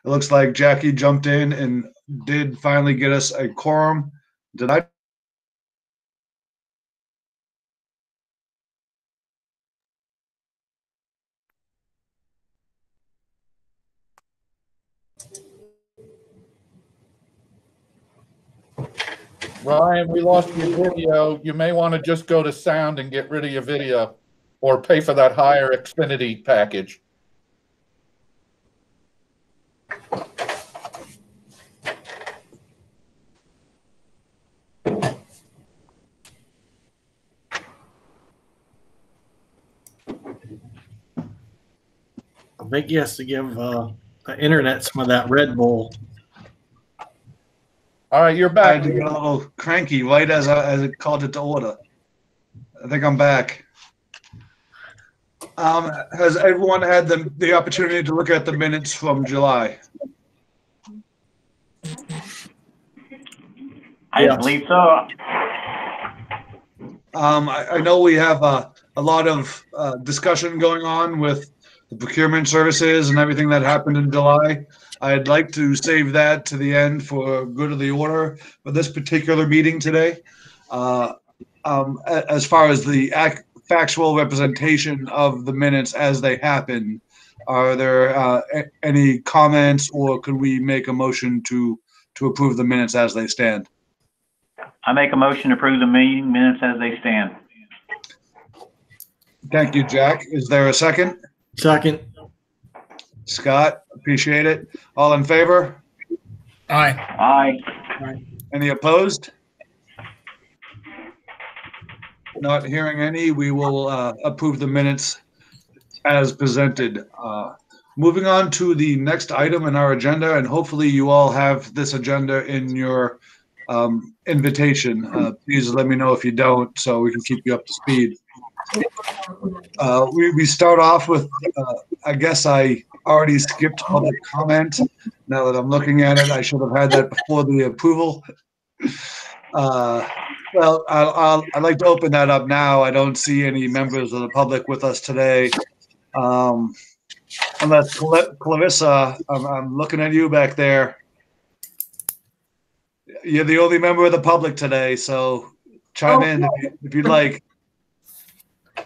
It looks like Jackie jumped in and did finally get us a quorum. Did I? Ryan, we lost your video. You may want to just go to sound and get rid of your video, or pay for that higher Xfinity package. I think he has to give the internet some of that Red Bull. All right, you're I back. had to get a little cranky right as it called it to order. I think I'm back. Has everyone had the opportunity to look at the minutes from July? I believe so. I know we have a lot of discussion going on with the procurement services and everything that happened in July. I'd like to save that to the end for good of the order for this particular meeting today. As far as the factual representation of the minutes as they happen, are there any comments, or could we make a motion to approve the minutes as they stand? I make a motion to approve the meeting minutes as they stand. Thank you, Jack. Is there a second? Second. Scott, appreciate it. All in favor? Aye. Aye. Any opposed? Not hearing any, we will approve the minutes as presented. Moving on to the next item in our agenda, and hopefully you all have this agenda in your invitation. Please let me know if you don't, so we can keep you up to speed. We start off with, I guess I already skipped public comment. Now that I'm looking at it, I should have had that before the approval. Well, I'd like to open that up now. I don't see any members of the public with us today. Unless Clarissa, I'm looking at you back there. You're the only member of the public today, so chime in if you'd like.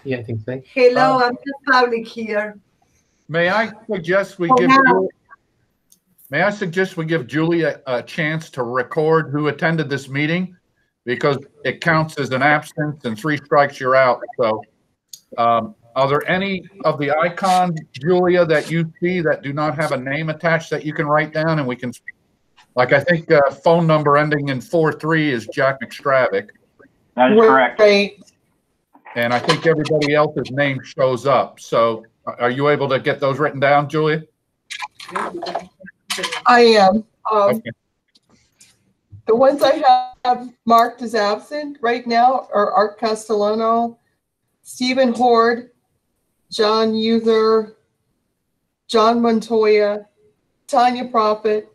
Yeah, I think so. Hello, I'm the public here. May I suggest we give Julie a chance to record who attended this meeting, because it counts as an absence, and 3 strikes you're out. So are there any of the icons, Julia, that you see that do not have a name attached that you can write down, and we can, like, I think phone number ending in 43 is Jack McStravick. That is correct. Right. And I think everybody else's name shows up. So are you able to get those written down, Julia? I am. Okay. The ones I have marked as absent right now are Art Castellano, Stephen Horde, John Uther, John Montoya, Tanya Prophet,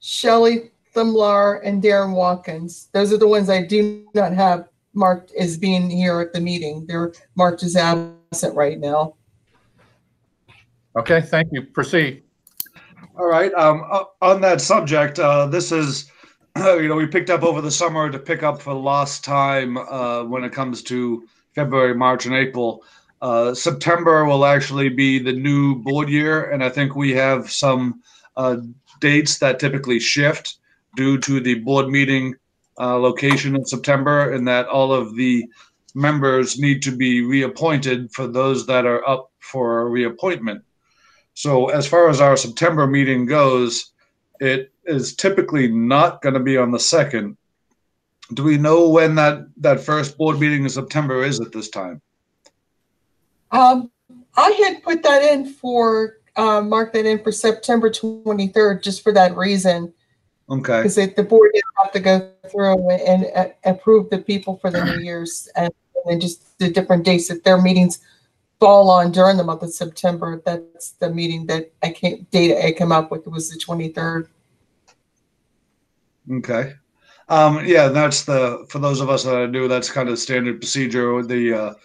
Shelley Thumlar, and Darren Watkins. Those are the ones I do not have marked as being here at the meeting. They're marked as absent right now. Okay, thank you. Proceed. All right. On that subject, this is, we picked up over the summer to pick up for lost time when it comes to February, March, and April. September will actually be the new board year, and I think we have some dates that typically shift due to the board meeting location in September, and that all of the members need to be reappointed for those that are up for a reappointment. So as far as our September meeting goes, it is typically not going to be on the 2nd. Do we know when that first board meeting in September is at this time? I had put that in for, mark that in for September 23rd, just for that reason. Okay. Because the board didn't have to go through and approve the people for the New Year's, and then just the different dates that their meetings fall on during the month of September. That's the meeting that I came up with. It was the 23rd. Okay. Yeah, that's for those of us that are new, that's kind of standard procedure. The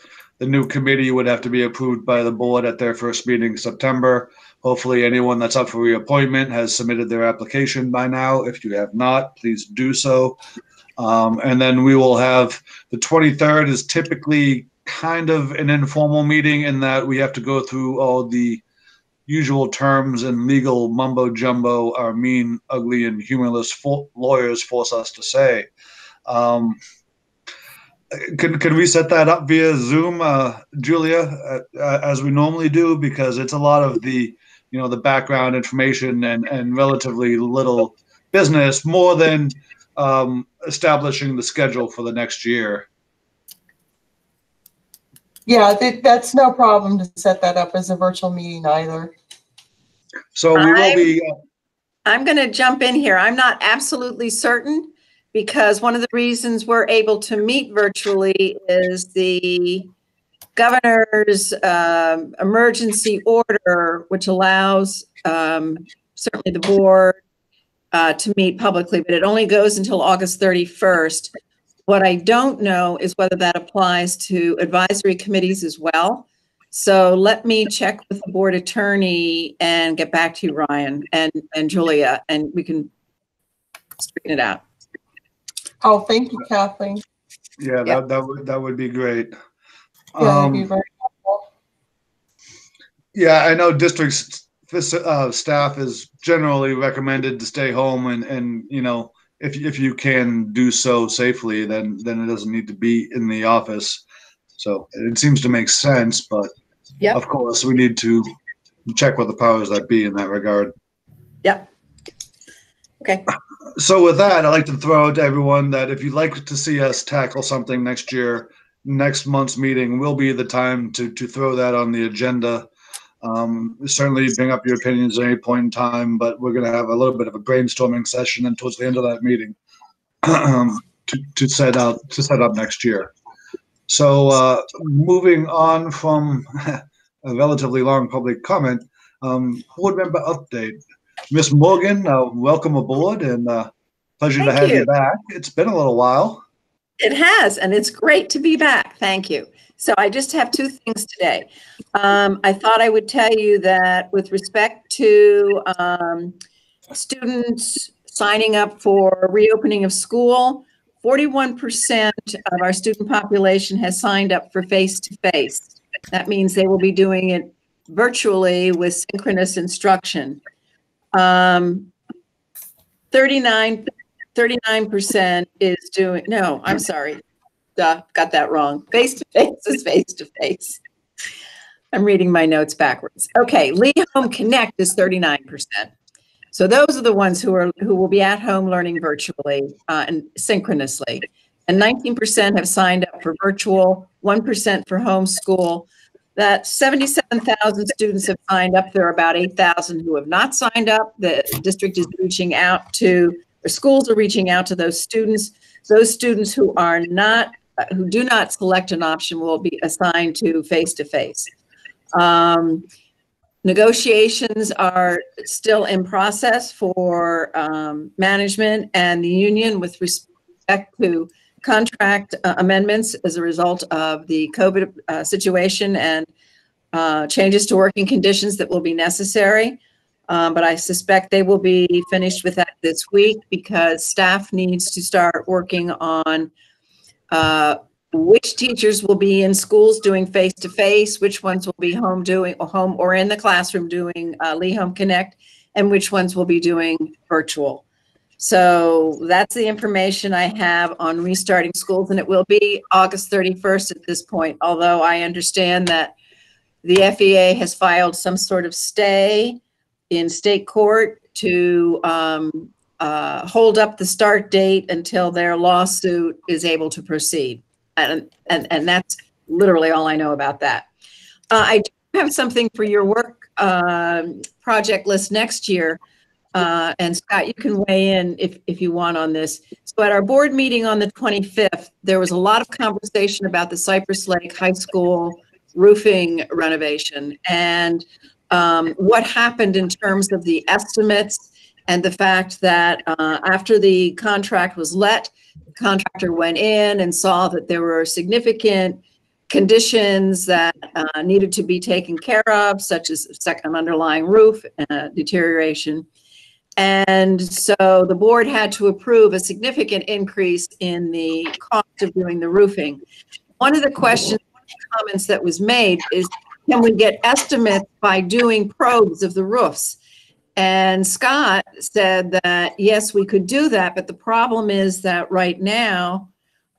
new committee would have to be approved by the board at their first meeting in September, Hopefully anyone that's up for reappointment has submitted their application by now. If you have not, please do so. And then we will have the 23rd is typically kind of an informal meeting in that we have to go through all the usual terms and legal mumbo jumbo our mean, ugly, and humorless lawyers force us to say. Can we set that up via Zoom, Julia, as we normally do? Because it's a lot of the, the background information and relatively little business, more than establishing the schedule for the next year. Yeah, that's no problem to set that up as a virtual meeting either. So we will be. I'm going to jump in here. I'm not absolutely certain, because one of the reasons we're able to meet virtually is the governor's emergency order, which allows certainly the board to meet publicly, but it only goes until August 31st. What I don't know is whether that applies to advisory committees as well. So let me check with the board attorney and get back to you, Ryan and Julia, and we can straighten it out. Oh, thank you, Kathleen. Yeah, Yeah. that would be great. Yeah, that'd be very helpful. Yeah, I know district staff is generally recommended to stay home, and if you can do so safely, then it doesn't need to be in the office. So it seems to make sense, but Yep. of course we need to check with the powers that be in that regard. Yep. Okay. So with that, I'd like to throw out to everyone that if you'd like to see us tackle something next year, next month's meeting will be the time to throw that on the agenda. Certainly bring up your opinions at any point in time, but we're going to have a little bit of a brainstorming session and towards the end of that meeting to set up next year. So moving on from a relatively long public comment, board member update. Miss Morgan, welcome aboard, and pleasure to have you back. It's been a little while. It has, and it's great to be back. Thank you. So I just have two things today. I thought I would tell you that with respect to students signing up for reopening of school, 41% of our student population has signed up for face-to-face. That means they will be doing it virtually with synchronous instruction. 39% is doing, no, I'm sorry. Got that wrong. Face-to-face is face-to-face. I'm reading my notes backwards. Okay, Lee Home Connect is 39%. So those are the ones who will be at home learning virtually and synchronously. And 19% have signed up for virtual, 1% for homeschool. That 77,000 students have signed up. There are about 8,000 who have not signed up. The district is reaching out to, or schools are reaching out to those students. Those students who are not, who do not select an option will be assigned to face-to-face. Negotiations are still in process for management and the union with respect to contract amendments as a result of the COVID situation and changes to working conditions that will be necessary. But I suspect they will be finished with that this week because staff needs to start working on which teachers will be in schools doing face-to-face, which ones will be home or in the classroom doing Lee Home Connect, and which ones will be doing virtual. So that's the information I have on restarting schools, and it will be August 31st at this point, although I understand that the FEA has filed some sort of stay in state court to hold up the start date until their lawsuit is able to proceed. And that's literally all I know about that. I do have something for your work project list next year. And Scott, you can weigh in if you want on this. So at our board meeting on the 25th, there was a lot of conversation about the Cypress Lake High School roofing renovation and what happened in terms of the estimates and the fact that after the contract was let, the contractor went in and saw that there were significant conditions that needed to be taken care of, such as second underlying roof deterioration. And so the board had to approve a significant increase in the cost of doing the roofing. One of the questions, comments that was made is, can we get estimates by doing probes of the roofs? And Scott said that, yes, we could do that, but the problem is that right now,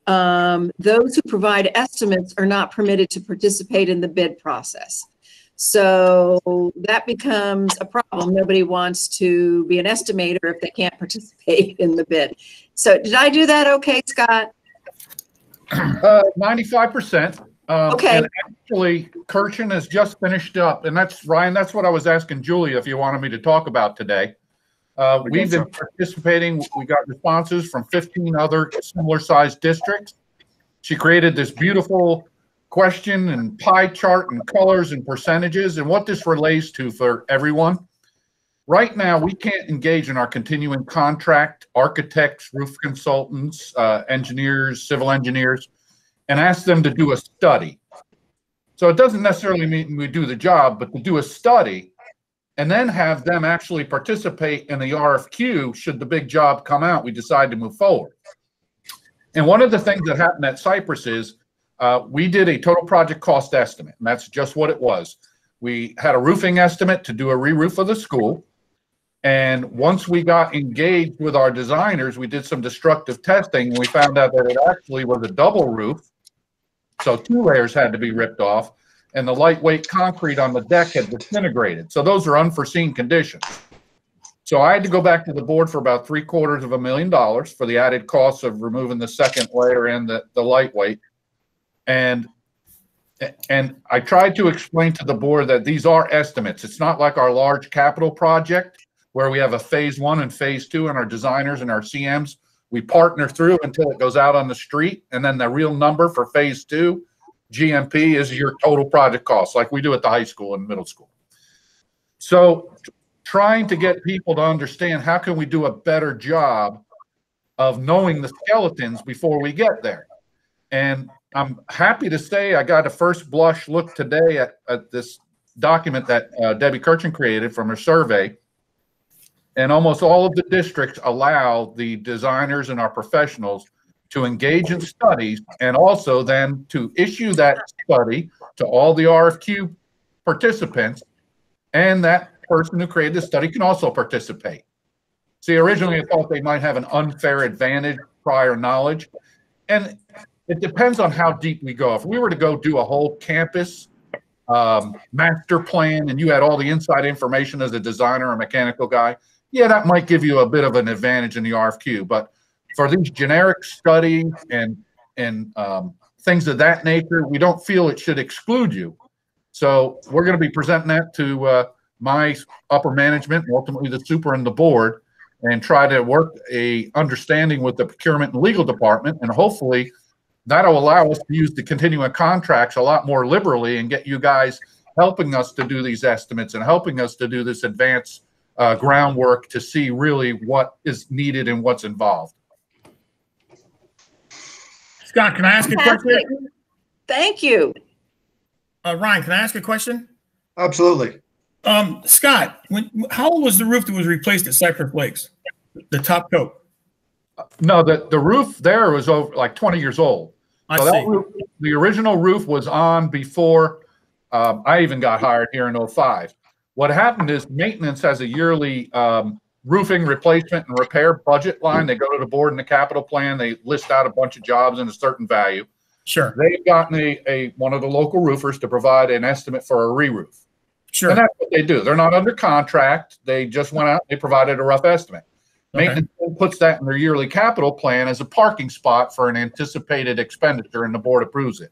those who provide estimates are not permitted to participate in the bid process. So that becomes a problem. Nobody wants to be an estimator if they can't participate in the bid. So did I do that okay, Scott? 95%. Okay. And actually, Kirshen has just finished up, and that's, Ryan, that's what I was asking Julia if you wanted me to talk about today. We've been participating. We got responses from 15 other similar sized districts. She created this beautiful question and pie chart and colors and percentages, and what this relates to for everyone. Right now, we can't engage in our continuing contract, architects, roof consultants, engineers, civil engineers, and ask them to do a study. So it doesn't necessarily mean we do the job, but to do a study and then have them actually participate in the RFQ should the big job come out, we decide to move forward. And one of the things that happened at Cypress is we did a total project cost estimate, and that's just what it was. We had a roofing estimate to do a re-roof of the school. And once we got engaged with our designers, we did some destructive testing, and we found out that it actually was a double roof. So 2 layers had to be ripped off, and the lightweight concrete on the deck had disintegrated. So those are unforeseen conditions. So I had to go back to the board for about $750,000 for the added costs of removing the second layer and the lightweight. And I tried to explain to the board that these are estimates. It's not like our large capital project where we have a phase 1 and phase 2, and our designers and our CMs, we partner through until it goes out on the street. And then the real number for phase 2, GMP, is your total project cost, like we do at the high school and middle school. So trying to get people to understand how can we do a better job of knowing the skeletons before we get there. And I'm happy to say I got a first blush look today at this document that Debbie Kirchen created from her survey. And almost all of the districts allow the designers and our professionals to engage in studies, and also then to issue that study to all the RFQ participants, and that person who created the study can also participate. See, originally I thought they might have an unfair advantage, prior knowledge, and it depends on how deep we go. If we were to go do a whole campus master plan and you had all the inside information as a designer or mechanical guy, yeah, that might give you a bit of an advantage in the RFQ. But for these generic studies and things of that nature, we don't feel it should exclude you. So we're going to be presenting that to my upper management, and ultimately the super and the board, and try to work a understanding with the procurement and legal department, and hopefully that'll allow us to use the continuing contracts a lot more liberally and get you guys helping us to do these estimates and helping us to do this advanced groundwork to see really what is needed and what's involved. Scott, can I ask a question? Thank you. Ryan, can I ask a question? Absolutely. Scott, how old was the roof that was replaced at Cypress Lakes? The top coat? No, the roof there was over like 20 years old. I So see. that roof, the original roof was on before I even got hired here in 05. What happened is maintenance has a yearly roofing replacement and repair budget line. They go to the board in the capital plan. They list out a bunch of jobs in a certain value. Sure. They've gotten one of the local roofers to provide an estimate for a re-roof. Sure. And that's what they do. They're not under contract. They just went out, they provided a rough estimate. Okay. Maintenance puts that in their yearly capital plan as a parking spot for an anticipated expenditure, and the board approves it.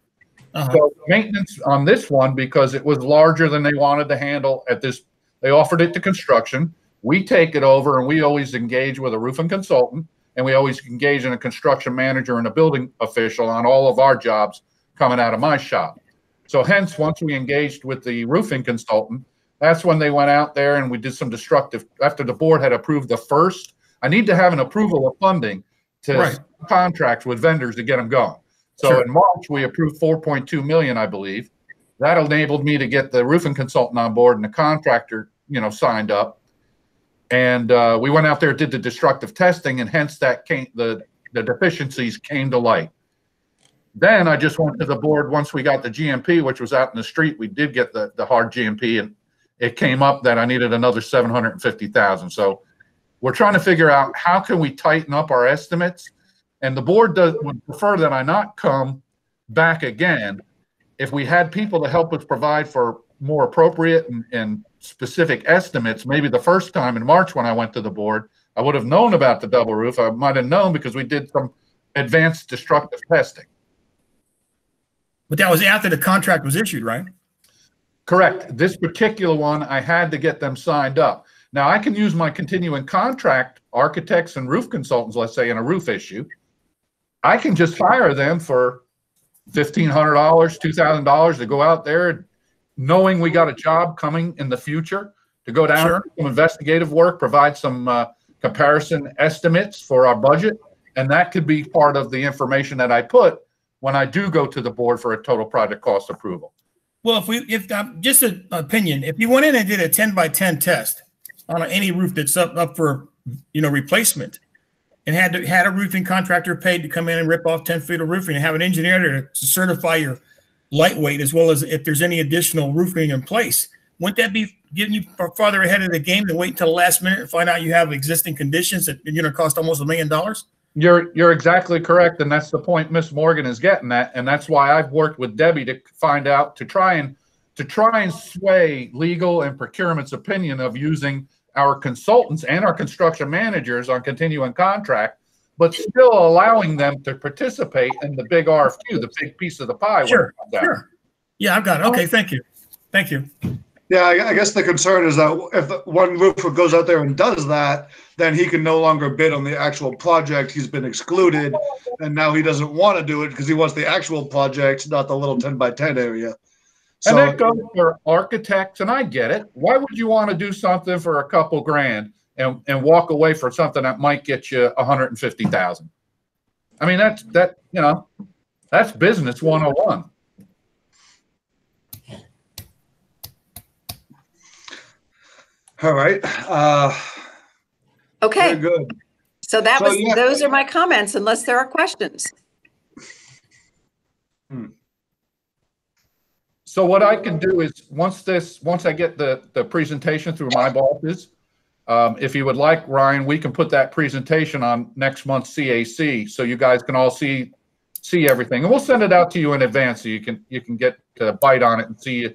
So maintenance on this one, because it was larger than they wanted to handle at this, they offered it to construction. We take it over, and we always engage with a roofing consultant, and we always engage in a construction manager and a building official on all of our jobs coming out of my shop. So hence, once we engaged with the roofing consultant, that's when they went out there and we did some destructive, after the board had approved the first, I need to have an approval of funding to contracts with vendors to get them going. So Sure. in March, we approved 4.2 million, I believe. That enabled me to get the roofing consultant on board and the contractor, signed up. And we went out there, did the destructive testing, and hence that the deficiencies came to light. Then I just went to the board once we got the GMP, which was out in the street. We did get the hard GMP, and it came up that I needed another 750,000. So we're trying to figure out how can we tighten up our estimates. And the board would prefer that I not come back again. If we had people to help us provide for more appropriate and specific estimates, maybe the first time in March when I went to the board, I would have known about the double roof. I might have known because we did some advanced destructive testing. But that was after the contract was issued, right? Correct. This particular one, I had to get them signed up. Now, I can use my continuing contract architects and roof consultants, let's say, in a roof issue. I can just hire them for $1,500, $2,000 to go out there, knowing we got a job coming in the future, to go down, Sure. do some investigative work, provide some comparison estimates for our budget. And that could be part of the information that I put when I do go to the board for a total project cost approval. Well, if just an opinion, if you went in and did a 10 by 10 test on any roof that's up for, replacement, and had a roofing contractor paid to come in and rip off 10 feet of roofing and have an engineer to certify your lightweight, as well as if there's any additional roofing in place, wouldn't that be getting you farther ahead of the game than wait until the last minute and find out you have existing conditions that cost almost $1 million? You're exactly correct, and that's the point Miss Morgan is getting at, and that's why I've worked with Debbie to find out, to try and sway legal and procurement's opinion of using our consultants and our construction managers on continuing contract, but still allowing them to participate in the big RFQ, the big piece of the pie. Sure. Yeah, I've got it. Okay, thank you. Yeah, I guess the concern is that if one roofer goes out there and does that, then he can no longer bid on the actual project. He's been excluded, and now he doesn't want to do it because he wants the actual project, not the little 10 by 10 area. And that goes for architects, and I get it. Why would you want to do something for a couple grand and walk away for something that might get you 150,000? I mean, that's business 101. All right. Okay, Very good. so those are my comments, unless there are questions. So what I can do is once I get the presentation through my bosses, if you would like, Ryan, we can put that presentation on next month's CAC so you guys can all see everything, and we'll send it out to you in advance so you can get to bite on it and see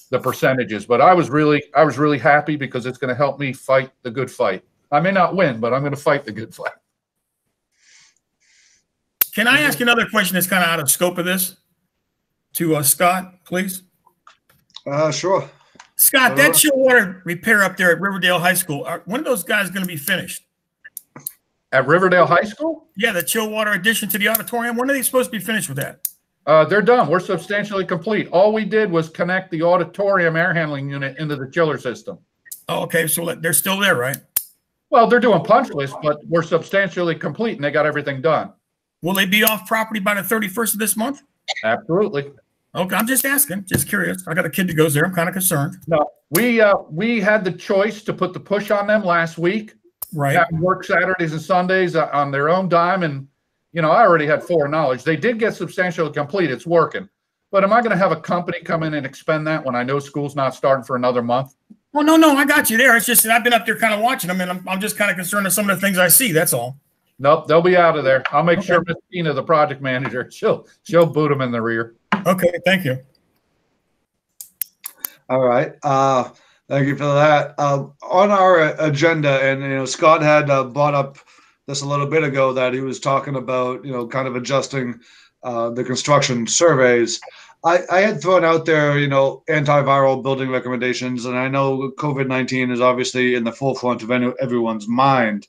the percentages. But I was really happy because it's going to help me fight the good fight. I may not win, but I'm going to fight the good fight. Can I ask another question that's kind of out of scope of this to Scott, please? Sure. Scott, that chill water repair up there at Riverdale High School, when are those guys going to be finished? At Riverdale High School? Yeah, the chill water addition to the auditorium. When are they supposed to be finished with that? They're done. We're substantially complete. All we did was connect the auditorium air handling unit into the chiller system. Oh, okay. So they're still there, right? Well, they're doing punch lists, but we're substantially complete and they got everything done. Will they be off property by the 31st of this month? Absolutely. Okay, I'm just asking, just curious. I got a kid that goes there. I'm kind of concerned. No, we had the choice to put the push on them last week. Right. Have them work Saturdays and Sundays on their own dime. And, I already had foreknowledge. They did get substantially complete. It's working. But am I going to have a company come in and expend that when I know school's not starting for another month? Well, no, I got you there. It's just that I've been up there kind of watching them, and I'm just kind of concerned with some of the things I see. That's all. Nope, they'll be out of there. I'll make sure Miss Tina, the project manager, she'll boot them in the rear. Okay, thank you. All right. Thank you for that. On our agenda, and Scott had brought up this a little bit ago that he was talking about, kind of adjusting the construction surveys. I had thrown out there, antiviral building recommendations, and I know COVID-19 is obviously in the forefront of everyone's mind.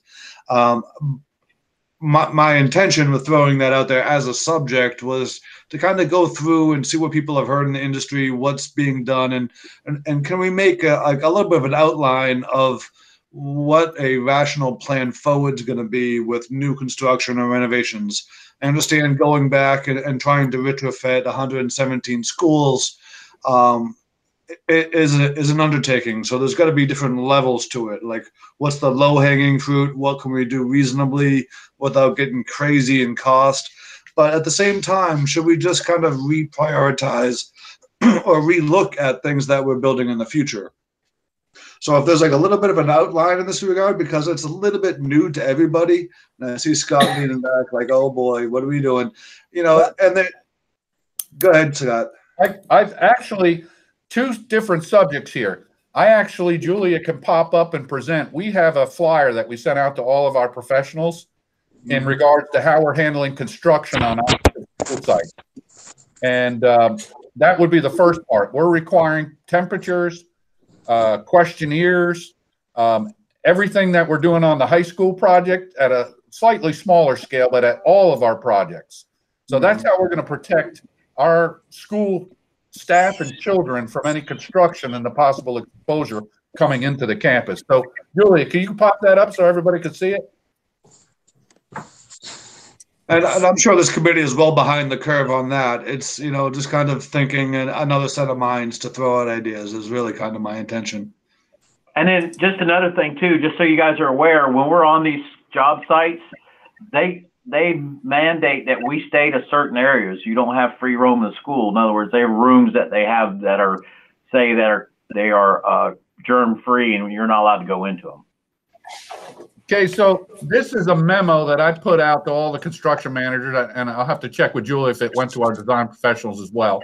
My intention with throwing that out there as a subject was to kind of go through and see what people have heard in the industry, what's being done, and can we make a little bit of an outline of what a rational plan forward is going to be with new construction or renovations. I understand going back and trying to retrofit 117 schools is an undertaking. So there's got to be different levels to it. Like, what's the low hanging fruit? What can we do reasonably without getting crazy in cost? But at the same time, should we just kind of reprioritize or relook at things that we're building in the future? So if there's like a little bit of an outline in this regard, because it's a little bit new to everybody, and I see Scott leaning back like, oh boy, what are we doing? You know, and then go ahead, Scott. I've actually two different subjects here. Julia can pop up and present. We have a flyer that we sent out to all of our professionals in regards to how we're handling construction on our school site. And that would be the first part. We're requiring temperatures, questionnaires, everything that we're doing on the high school project at a slightly smaller scale, but at all of our projects. So that's how we're going to protect our school staff and children from any construction and the possible exposure coming into the campus. So, Julia, can you pop that up so everybody can see it? And I'm sure this committee is well behind the curve on that. It's, you know, just kind of thinking another set of minds to throw out ideas is really kind of my intention. And then just another thing too, just so you guys are aware, when we're on these job sites, they mandate that we stay to certain areas. You don't have free roam in the school. In other words, they have rooms that they have that are germ free, and you're not allowed to go into them. Okay, so this is a memo that I put out to all the construction managers, and I'll have to check with Julie if it went to our design professionals as well.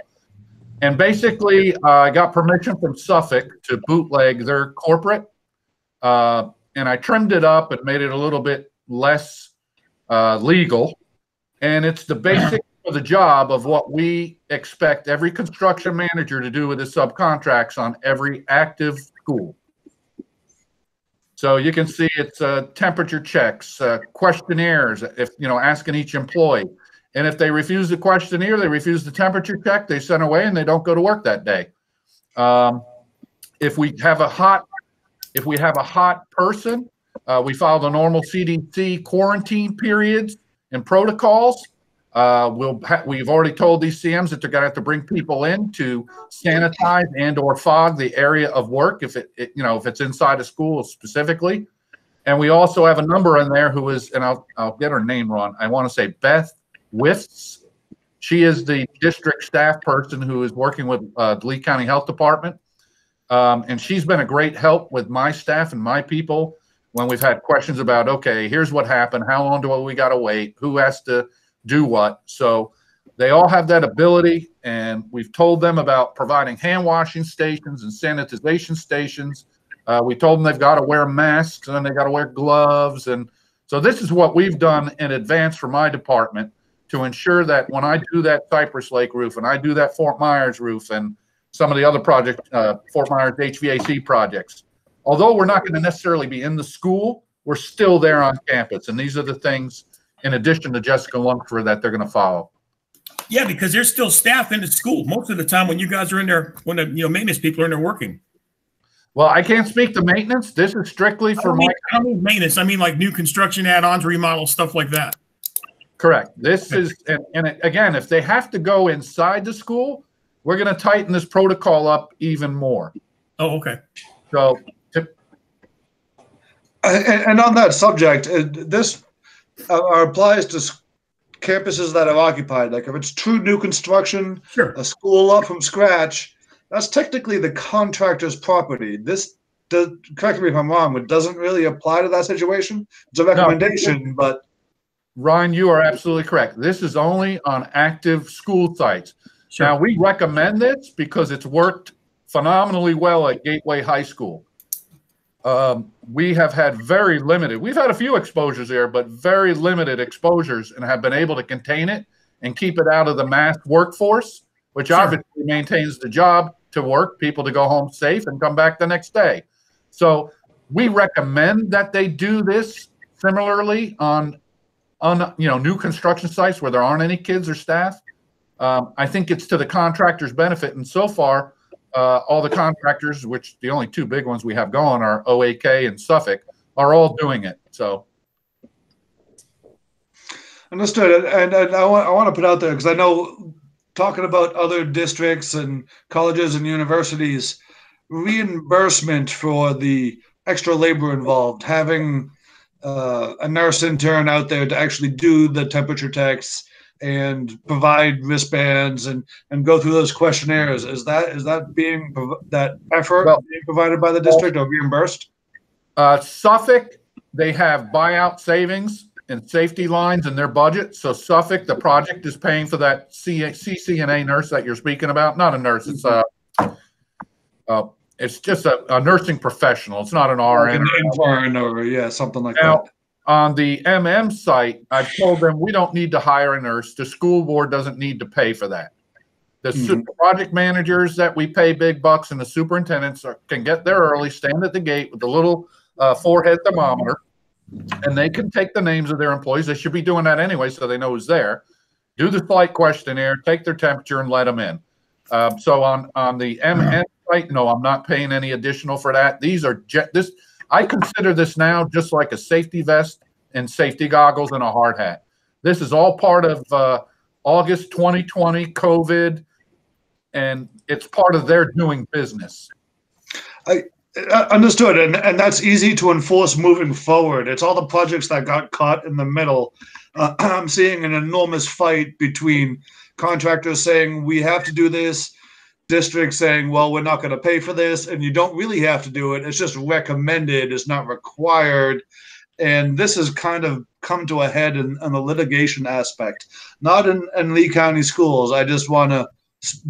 And basically, I got permission from Suffolk to bootleg their corporate, and I trimmed it up and made it a little bit less legal. And it's the basic of the job of what we expect every construction manager to do with his subcontracts on every active school. So you can see it's temperature checks, questionnaires, if you know, asking each employee. And if they refuse the questionnaire, they refuse the temperature check, they send away and they don't go to work that day. If we have a hot person, we follow the normal CDC quarantine periods and protocols. We've already told these CMs that they're going to have to bring people in to sanitize and/or fog the area of work if if it's inside a school specifically. And we also have a number in there who is, and I'll get her name wrong. I want to say Beth Wifts. She is the district staff person who is working with the Lee County Health Department, and she's been a great help with my staff and my people when we've had questions about, okay, here's what happened, how long do we got to wait, who has to do what. So they all have that ability, and we've told them about providing hand washing stations and sanitization stations. We told them they've got to wear masks and they got to wear gloves. And so this is what we've done in advance for my department to ensure that when I do that Cypress Lake roof and I do that Fort Myers roof and some of the other projects, Fort Myers HVAC projects, although we're not going to necessarily be in the school, we're still there on campus. And these are the things, in addition to Jessica Lunkford, that they're going to follow. Yeah, because there's still staff in the school most of the time when you guys are in there, when the maintenance people are in there working. Well, I can't speak to maintenance. This is strictly for I mean maintenance. I mean like new construction add-ons, remodels, stuff like that. Correct. This is, and again, if they have to go inside the school, we're going to tighten this protocol up even more. Oh, okay. So, and on that subject, this applies to campuses that are occupied. Like if it's true new construction, sure, a school up from scratch, that's technically the contractor's property. Correct me if I'm wrong, but doesn't really apply to that situation. It's a recommendation, but. Ryan, you are absolutely correct. This is only on active school sites. Sure. Now, we recommend this because it's worked phenomenally well at Gateway High School. We have had very limited, we've had a few exposures there, but very limited exposures, and have been able to contain it and keep it out of the mass workforce, which sure, obviously maintains the job to work, people to go home safe and come back the next day. So we recommend that they do this similarly on new construction sites where there aren't any kids or staff. I think it's to the contractor's benefit. And so far, all the contractors, which the only two big ones we have going are OAK and Suffolk, are all doing it. So. Understood. And I want to put out there, because I know, talking about other districts and colleges and universities, reimbursement for the extra labor involved, having a nurse intern out there to actually do the temperature checks and provide wristbands and go through those questionnaires. Is that being that effort being provided by the district or reimbursed? Suffolk, they have buyout savings and safety lines in their budget. So Suffolk, the project is paying for that CCNA nurse that you're speaking about. Not a nurse, it's just a nursing professional. It's not an RN. Like an intern or something like now, that. On the MM site, I've told them we don't need to hire a nurse. The school board doesn't need to pay for that. The project managers that we pay big bucks and the superintendents can get there early, stand at the gate with the little forehead thermometer, and they can take the names of their employees. They should be doing that anyway, so they know who's there. Do the flight questionnaire, take their temperature, and let them in. So on the MM site, no, I'm not paying any additional for that. These are I consider this now just like a safety vest and safety goggles and a hard hat. This is all part of August 2020 COVID, and it's part of their doing business. I understood, and that's easy to enforce moving forward. It's all the projects that got caught in the middle. I'm seeing an enormous fight between contractors saying we have to do this, districts saying, well, we're not going to pay for this, and you don't really have to do it. It's just recommended. It's not required. And this has kind of come to a head in the litigation aspect, not in Lee County schools. I just want to,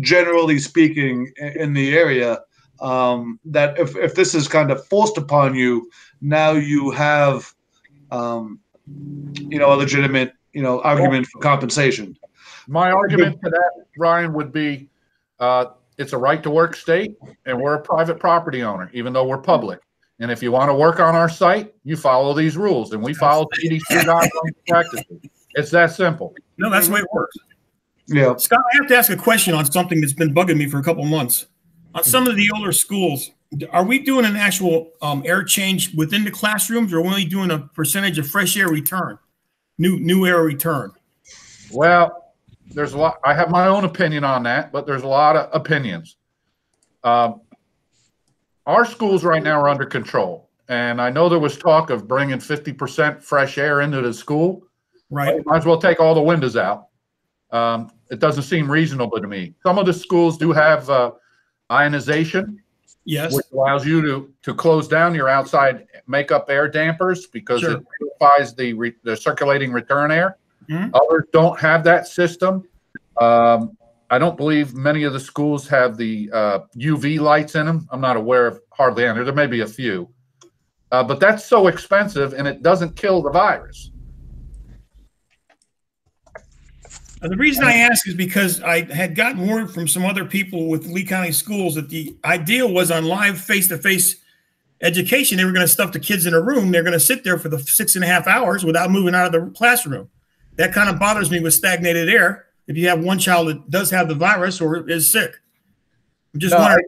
generally speaking, in the area, that if this is kind of forced upon you, now you have, a legitimate, argument for compensation. My argument to that, Ryan, would be it's a right to work state, and we're a private property owner, even though we're public. And if you want to work on our site, you follow these rules, and we follow CDC guidelines and practices. It's that simple. No, that's the way it works. Yeah. Scott, I have to ask a question on something that's been bugging me for a couple of months. On some of the older schools, are we doing an actual air change within the classrooms, or are we only doing a percentage of fresh air return, new air return? Well, there's a lot. I have my own opinion on that, but there's a lot of opinions. Our schools right now are under control, and I know there was talk of bringing 50% fresh air into the school. Right. Might as well take all the windows out. It doesn't seem reasonable to me. Some of the schools do have ionization, yes, which allows you to close down your outside makeup air dampers because it purifies the circulating return air. Others don't have that system. I don't believe many of the schools have the UV lights in them. I'm not aware of hardly any. There may be a few. But that's so expensive, and it doesn't kill the virus. The reason I ask is because I had gotten word from some other people with Lee County schools that the idea was on live face-to-face education, they were going to stuff the kids in a room. They're going to sit there for the 6.5 hours without moving out of the classroom. That kind of bothers me with stagnated air. If you have one child that does have the virus or is sick, I'm just wondering,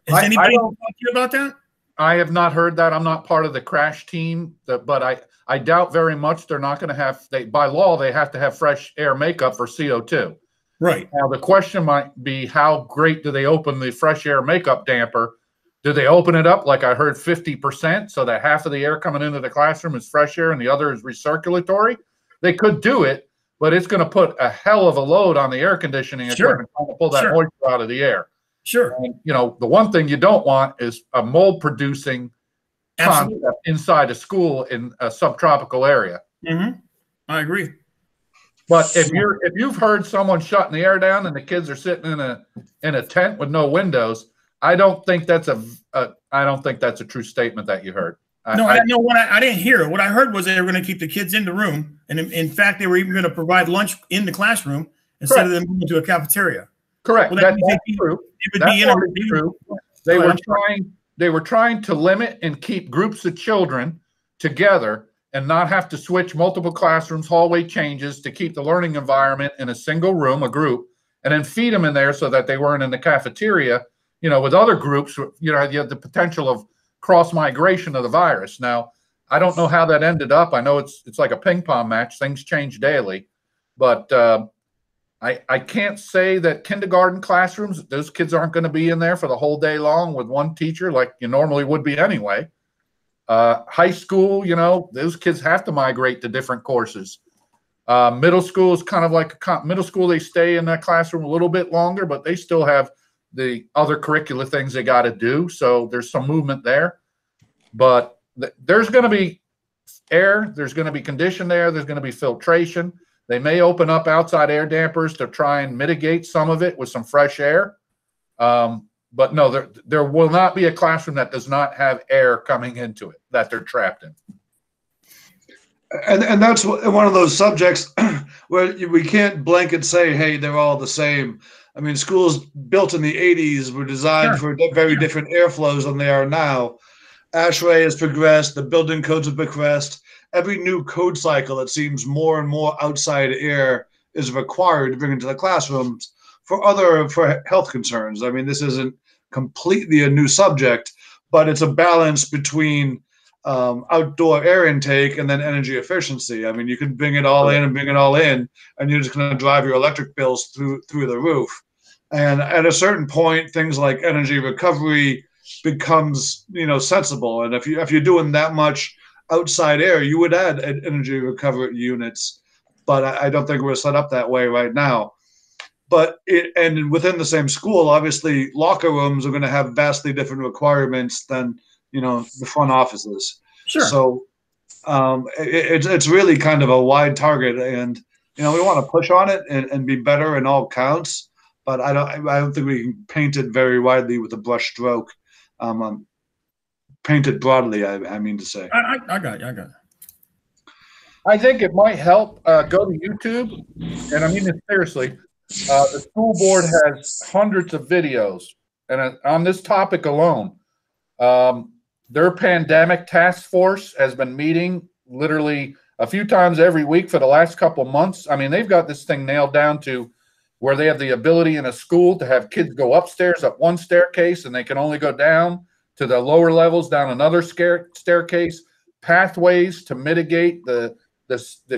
has anybody talked to you about that? I have not heard that. I'm not part of the crash team, but I doubt very much they're not going to have, by law, they have to have fresh air makeup for CO2. Right. Now, the question might be, how great do they open the fresh air makeup damper? Do they open it up, like I heard, 50%, so that half of the air coming into the classroom is fresh air and the other is recirculatory? They could do it, but it's going to put a hell of a load on the air conditioning equipment trying to pull that moisture out of the air. Sure. And, the one thing you don't want is a mold-producing concept inside a school in a subtropical area. I agree. But if you've heard someone shutting the air down and the kids are sitting in a tent with no windows, I don't think that's a true statement that you heard. I didn't hear it. What I heard was they were going to keep the kids in the room, and in fact, they were even going to provide lunch in the classroom instead of them moving to a cafeteria. Correct. Well, that's true. True. They were trying to limit and keep groups of children together and not have to switch multiple classrooms, hallway changes to keep the learning environment in a single room, a group, and then feed them in there so that they weren't in the cafeteria with other groups, you have the potential of cross migration of the virus. Now, I don't know how that ended up. I know it's like a ping pong match. Things change daily, but I can't say that kindergarten classrooms, those kids aren't going to be in there for the whole day long with one teacher like you normally would be anyway. High school, those kids have to migrate to different courses. Middle school is kind of like middle school. They stay in that classroom a little bit longer, but they still have the other curricular things they got to do. So there's some movement there, but there's going to be air. There's going to be conditioned air. There's going to be filtration. They may open up outside air dampers to try and mitigate some of it with some fresh air. But no, there will not be a classroom that does not have air coming into it that they're trapped in. And that's one of those subjects where we can't blanket say, hey, they're all the same. I mean, schools built in the 80s were designed for very different airflows than they are now. ASHRAE has progressed. The building codes have progressed. Every new code cycle, it seems more and more outside air is required to bring into the classrooms for health concerns. I mean, this isn't completely a new subject, but it's a balance between outdoor air intake and then energy efficiency. I mean, you can bring it all in and bring it all in, and you're just going to drive your electric bills through the roof. And at a certain point, things like energy recovery becomes, sensible. And if you're doing that much outside air, you would add energy recovery units. But I don't think we're set up that way right now. But and within the same school, obviously, locker rooms are going to have vastly different requirements than the front offices. Sure. So it's really kind of a wide target, and we want to push on it and be better in all counts. But I don't think we can paint it very widely with a brush stroke. Paint it broadly, I mean to say. I got it. I think it might help go to YouTube, and I mean it seriously. The school board has hundreds of videos, and on this topic alone, their pandemic task force has been meeting literally a few times every week for the last couple months. I mean, they've got this thing nailed down to where they have the ability in a school to have kids go upstairs up one staircase, and they can only go down to the lower levels, down another staircase, pathways to mitigate the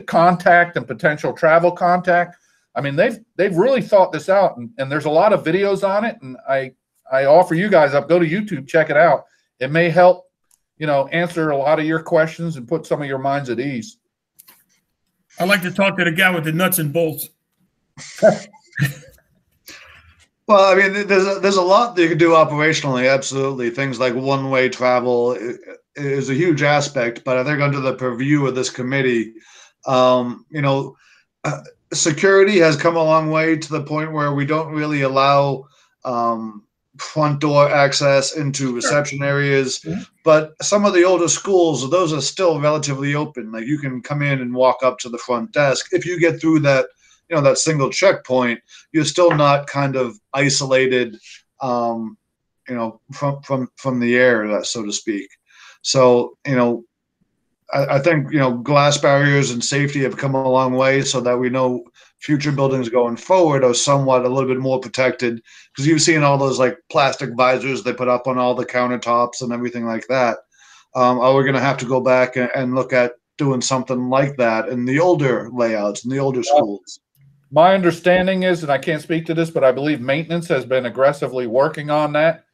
contact and potential travel contact. I mean, they've really thought this out, and there's a lot of videos on it, and I offer you guys up, go to YouTube, check it out. It may help, answer a lot of your questions and put some of your minds at ease. I like to talk to the guy with the nuts and bolts. Well, I mean, there's a lot that you can do operationally. Absolutely, things like one-way travel is a huge aspect. But I think under the purview of this committee, security has come a long way to the point where we don't really allow front door access into reception areas. Mm-hmm. But some of the older schools, those are still relatively open. Like you can come in and walk up to the front desk. If you get through that, that single checkpoint, you're still not kind of isolated, from the air, so to speak. So, I think, glass barriers and safety have come a long way so that we know future buildings going forward are somewhat a little bit more protected, because you've seen all those like plastic visors they put up on all the countertops and everything like that. Are we going to have to go back and look at doing something like that in the older layouts, in the older schools? My understanding is, and I can't speak to this, but I believe maintenance has been aggressively working on that.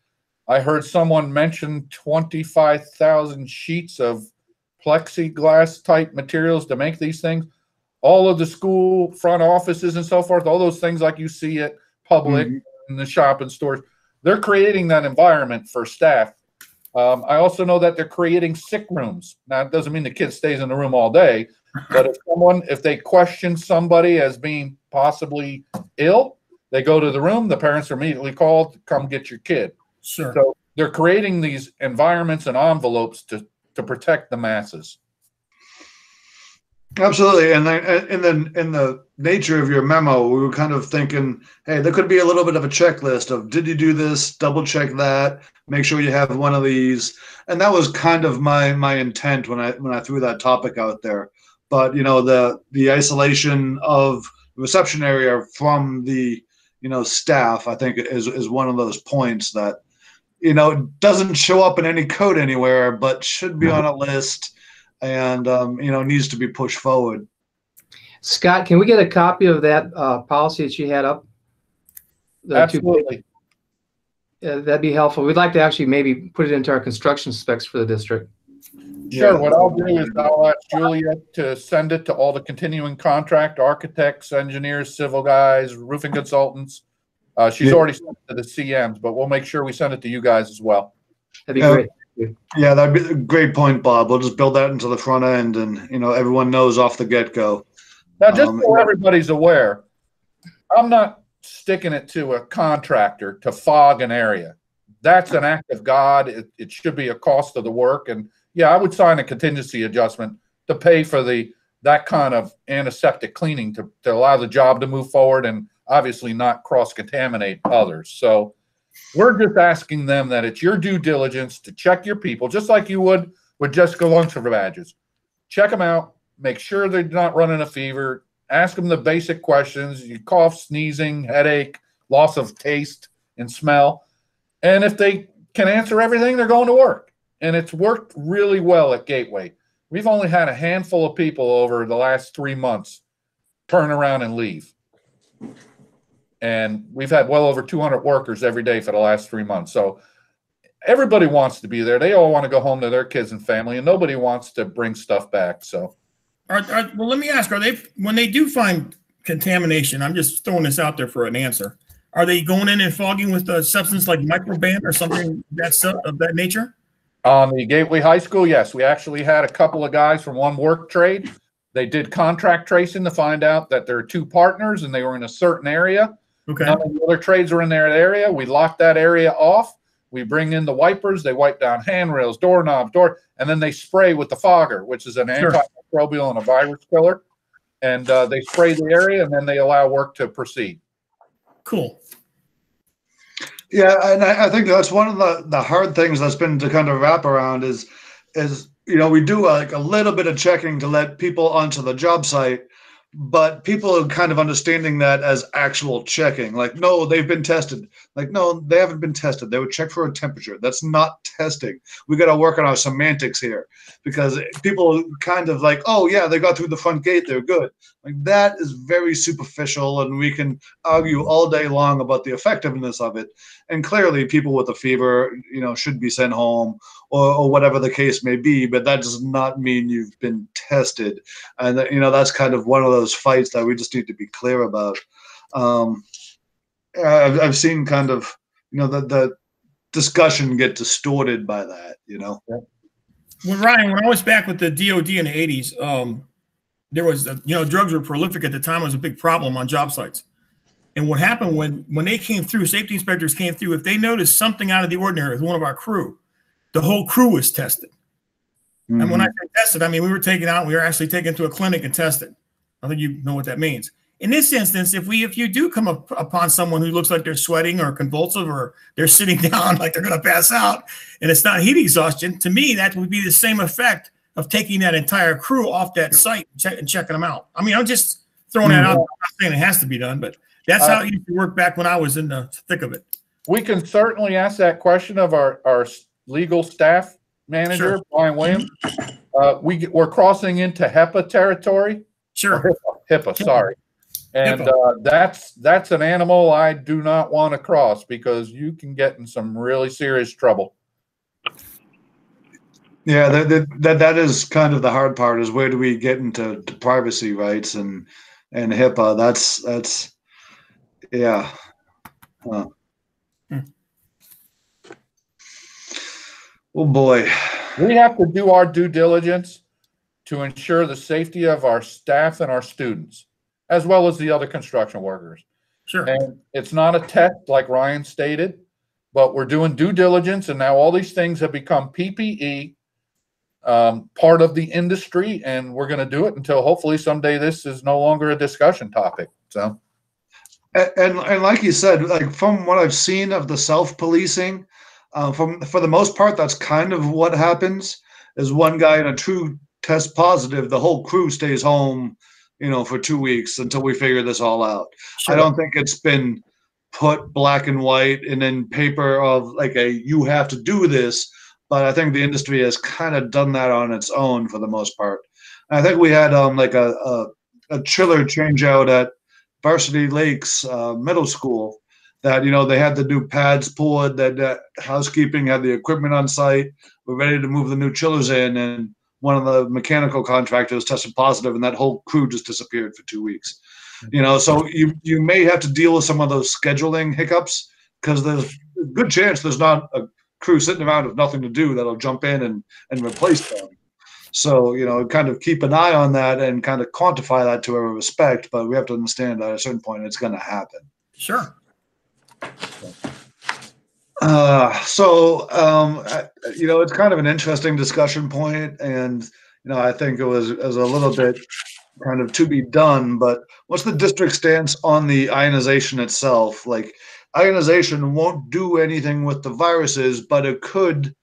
I heard someone mention 25,000 sheets of plexiglass type materials to make these things. All of the school front offices and so forth, all those things like you see at Public in the shopping stores, they're creating that environment for staff. I also know that they're creating sick rooms. Now, it doesn't mean the kid stays in the room all day, but if they question somebody as being possibly ill, they go to the room, the parents are immediately called, come get your kid. Sure. So they're creating these environments and envelopes to protect the masses. Absolutely. And in the nature of your memo, we were kind of thinking, hey, there could be a little bit of a checklist of, did you do this? Double check that. Make sure you have one of these. And that was kind of my intent when I threw that topic out there. But, the isolation of the reception area from the, staff, I think is one of those points that, doesn't show up in any code anywhere, but should be on a list and, needs to be pushed forward. Scott, can we get a copy of that policy that you had up? Absolutely. That'd be helpful. We'd like to actually maybe put it into our construction specs for the district. Sure. What I'll do is I'll ask Julia to send it to all the continuing contract architects, engineers, civil guys, roofing consultants. She's already sent it to the CMs, but we'll make sure we send it to you guys as well. That'd be great. Yeah, that'd be a great point, Bob. We'll just build that into the front end, and everyone knows off the get-go. Now, just so everybody's aware, I'm not sticking it to a contractor to fog an area. That's an act of God. It should be a cost of the work, and yeah, I would sign a contingency adjustment to pay for that kind of antiseptic cleaning to allow the job to move forward and obviously not cross-contaminate others. So we're just asking them that it's your due diligence to check your people, just like you would with Jessica Lunsford badges. Check them out, make sure they're not running a fever, ask them the basic questions, you cough, sneezing, headache, loss of taste and smell. And if they can answer everything, they're going to work. And it's worked really well at Gateway. We've only had a handful of people over the last 3 months turn around and leave. And we've had well over 200 workers every day for the last 3 months. So everybody wants to be there. They all want to go home to their kids and family, and nobody wants to bring stuff back. So, well, let me ask: when they do find contamination? I'm just throwing this out there for an answer. Are they going in and fogging with a substance like microban or something of that nature? On the Gateway High School, yes, we actually had a couple of guys from one work trade. They did contract tracing to find out that there are 2 partners and they were in a certain area. Okay. None of the other trades are in that area. We lock that area off. We bring in the wipers. They wipe down handrails, doorknobs, and then they spray with the fogger, which is an antimicrobial and a virus killer. And they spray the area, and then they allow work to proceed. Cool. Yeah, and I think that's one of the hard things that's been to kind of wrap around is we do a little bit of checking to let people onto the job site, but people are kind of understanding that as actual checking. Like, no, they've been tested. Like, no, they haven't been tested. They would check for a temperature. That's not testing. We got to work on our semantics here, because people kind of like, oh yeah, they got through the front gate, they're good. Like, that is very superficial, and we can argue all day long about the effectiveness of it. And clearly people with a fever, should be sent home or whatever the case may be, but that does not mean you've been tested. And, that's kind of one of those fights that we just need to be clear about. I've seen kind of, the discussion get distorted by that, Well, Ryan, when I was back with the DOD in the 80s, there was, drugs were prolific at the time. It was a big problem on job sites. And what happened when they came through, safety inspectors came through, if they noticed something out of the ordinary with one of our crew, the whole crew was tested. Mm-hmm. And when I say tested, I mean, we were actually taken to a clinic and tested. I think you know what that means. In this instance, if you do come upon someone who looks like they're sweating or convulsive, or they're sitting down like they're going to pass out, and it's not heat exhaustion, to me, that would be the same effect of taking that entire crew off that site and checking them out. I mean, I'm just throwing that out. I'm not saying it has to be done, but that's how it used to work back when I was in the thick of it. We can certainly ask that question of our legal staff manager, sure. Brian Williams. We're crossing into HEPA territory. Sure. HIPAA, sorry. And that's an animal I do not want to cross, because you can get in some really serious trouble. Yeah, that is kind of the hard part, is where do we get into privacy rights and HIPAA? That's yeah. Huh. Oh boy. We have to do our due diligence to ensure the safety of our staff and our students, as well as the other construction workers. Sure. And it's not a test like Ryan stated, but we're doing due diligence, and now all these things have become PPE, part of the industry, and we're going to do it until hopefully someday this is no longer a discussion topic. So. And like you said, like from what I've seen of the self-policing, for the most part, that's kind of what happens. Is one guy in a true test positive, the whole crew stays home, for 2 weeks until we figure this all out. Sure. I don't think it's been put black and white and then paper of like you have to do this. But I think the industry has kind of done that on its own for the most part. And I think we had like a chiller change out at Varsity Lakes Middle School that, they had the new pads poured, that housekeeping had the equipment on site. We're ready to move the new chillers in, and one of the mechanical contractors tested positive, and that whole crew just disappeared for 2 weeks. So you may have to deal with some of those scheduling hiccups, because there's a good chance there's not a crew sitting around with nothing to do that'll jump in and replace them. So, kind of keep an eye on that and kind of quantify that to our respect, but we have to understand that at a certain point it's going to happen. Sure. It's kind of an interesting discussion point, and, I think it was a little bit kind of to be done, but what's the district stance on the ionization itself? Like, ionization won't do anything with the viruses, but it could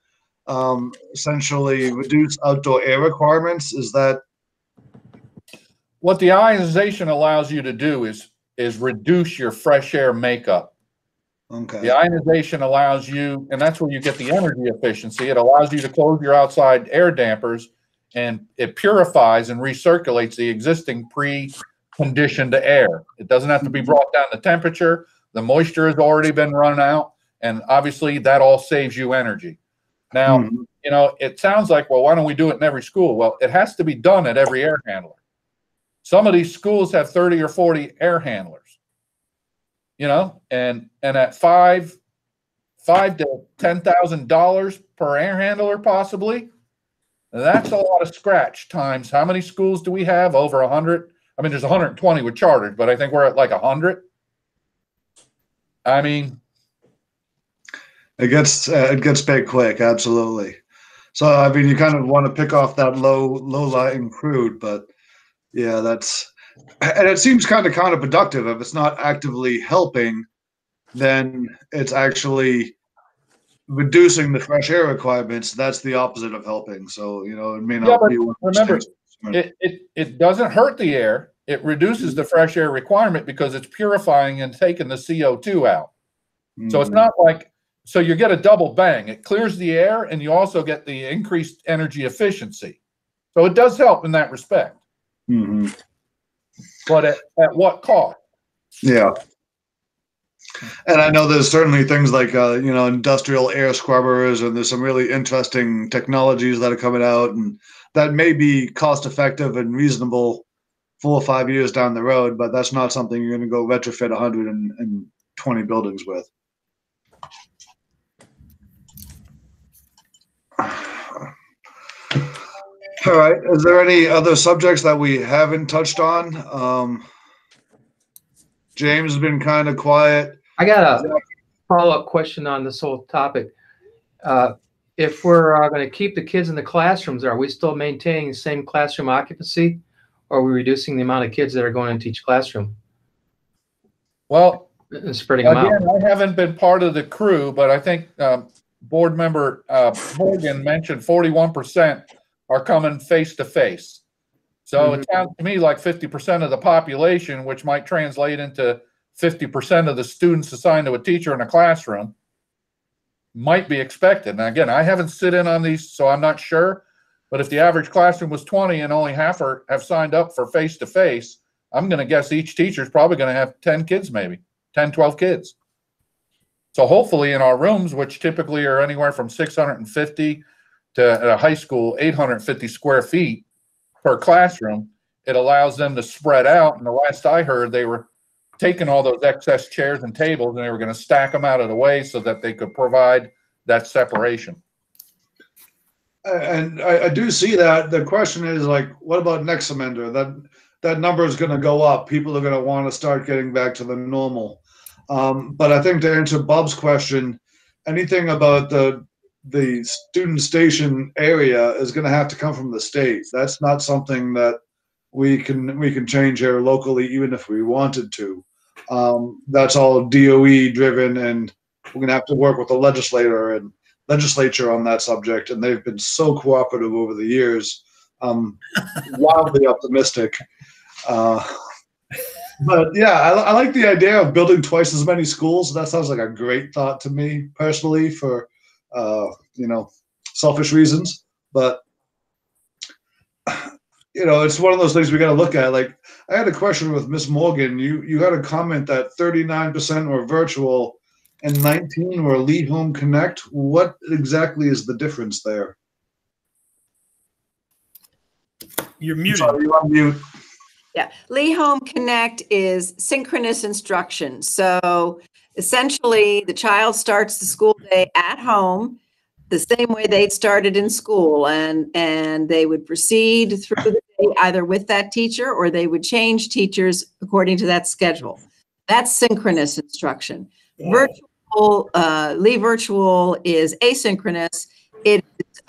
essentially reduce outdoor air requirements. Is that what the ionization allows you to do? Is reduce your fresh air makeup. okay? The ionization allows you, and that's where you get the energy efficiency. It allows you to close your outside air dampers, and it purifies and recirculates the existing pre-conditioned air. It doesn't have to be brought down to temperature. The moisture has already been run out, and obviously that all saves you energy. Now, it sounds like, well, why don't we do it in every school? Well, it has to be done at every air handler. Some of these schools have 30 or 40 air handlers, and at $5,000 to $10,000 per air handler, possibly. That's a lot of scratch times. How many schools do we have? Over 100. I mean, there's 120 with charters, but I think we're at like 100. I mean, it gets big quick, absolutely. So I mean, you kind of want to pick off that low-lying crude, but yeah, and it seems kind of counterproductive. If it's not actively helping, then it's actually reducing the fresh air requirements. That's the opposite of helping. So it may not be. Remember, it doesn't hurt the air. It reduces the fresh air requirement because it's purifying and taking the CO2 out. So it's not like, so you get a double bang. It clears the air, and you also get the increased energy efficiency. So it does help in that respect. But at what cost? Yeah. And I know there's certainly things like, industrial air scrubbers, and there's some really interesting technologies that are coming out, and that may be cost effective and reasonable 4 or 5 years down the road, but that's not something you're going to go retrofit 120 buildings with. All right. Is there any other subjects that we haven't touched on? James has been kind of quiet. I got a follow-up question on this whole topic. If we're going to keep the kids in the classrooms, are we still maintaining the same classroom occupancy, or are we reducing the amount of kids that are going into each classroom? Well, and spreading them out. I haven't been part of the crew, but I think board member Morgan mentioned 41% are coming face-to-face. So it sounds to me like 50% of the population, which might translate into 50% of the students assigned to a teacher in a classroom, might be expected. And again, I haven't sit in on these, so I'm not sure. But if the average classroom was 20 and only half have signed up for face-to-face, I'm going to guess each teacher is probably going to have 10 kids, maybe 10, 12 kids. So hopefully in our rooms, which typically are anywhere from 650 to at a high school, 850 square feet per classroom, it allows them to spread out. And the last I heard, they were taking all those excess chairs and tables and they were going to stack them out of the way so that they could provide that separation. And I do see that. The question is, like, what about next semester? That number is going to go up. People are going to want to start getting back to the normal. But I think to answer Bob's question, anything about the student station area is going to have to come from the state. That's not something that we can change here locally, even if we wanted to. That's all DOE driven, and we're going to have to work with the legislature on that subject, and they've been so cooperative over the years. Wildly optimistic. But yeah, I like the idea of building twice as many schools. That sounds like a great thought to me personally for, you know, selfish reasons. But, you know, it's one of those things we got to look at. Like, I had a question with Miss Morgan. You had a comment that 39% were virtual and 19 were Lead Home Connect. What exactly is the difference there? You're muted. Sorry, you're on mute. Yeah, Lee Home Connect is synchronous instruction. So essentially, the child starts the school day at home the same way they'd started in school, and they would proceed through the day either with that teacher or they would change teachers according to that schedule. That's synchronous instruction. Virtual, Lee Virtual is asynchronous. It is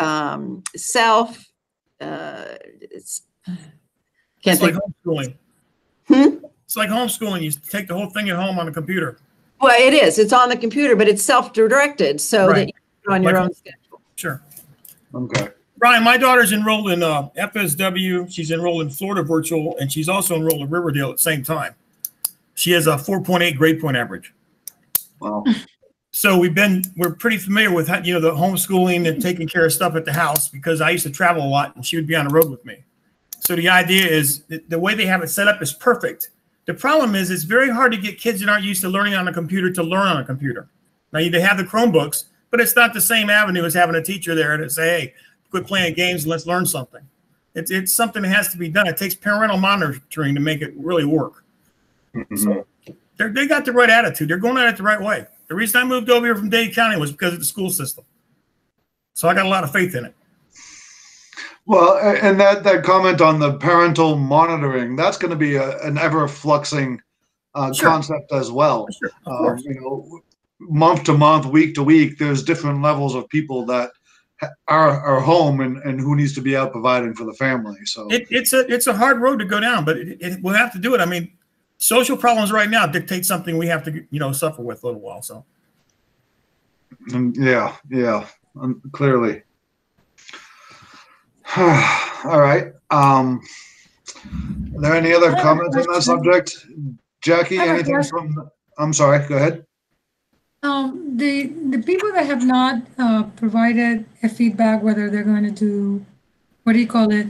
It's like homeschooling. Hmm? It's like homeschooling. You take the whole thing at home on the computer. Well, it is. It's on the computer, but it's self-directed so that you're on your own schedule. Sure. Okay. Brian, my daughter's enrolled in FSW. She's enrolled in Florida Virtual, and she's also enrolled in Riverdale at the same time. She has a 4.8 grade point average. Wow. So we're pretty familiar with how, you know, the homeschooling and taking care of stuff at the house because I used to travel a lot and she would be on the road with me. So the idea is the way they have it set up is perfect. The problem is it's very hard to get kids that aren't used to learning on a computer to learn on a computer. Now they have the Chromebooks, but it's not the same avenue as having a teacher there to say, hey, quit playing games and let's learn something. It's something that has to be done. It takes parental monitoring to make it really work. Mm-hmm. So they got the right attitude. They're going at it the right way. The reason I moved over here from Dade County was because of the school system. So I got a lot of faith in it. Well, and that comment on the parental monitoring, that's going to be an ever-fluxing Sure. concept as well. Sure, of course. You know, month to month, week to week, there's different levels of people that are home and who needs to be out providing for the family. So it's a hard road to go down, but we'll have to do it. I mean, social problems right now dictate something we have to, you know, suffer with a little while. So yeah, clearly. All right. Are there any other comments on that subject? Jackie, anything from? I'm sorry. Go ahead. The people that have not provided a feedback, whether they're going to do, what do you call it,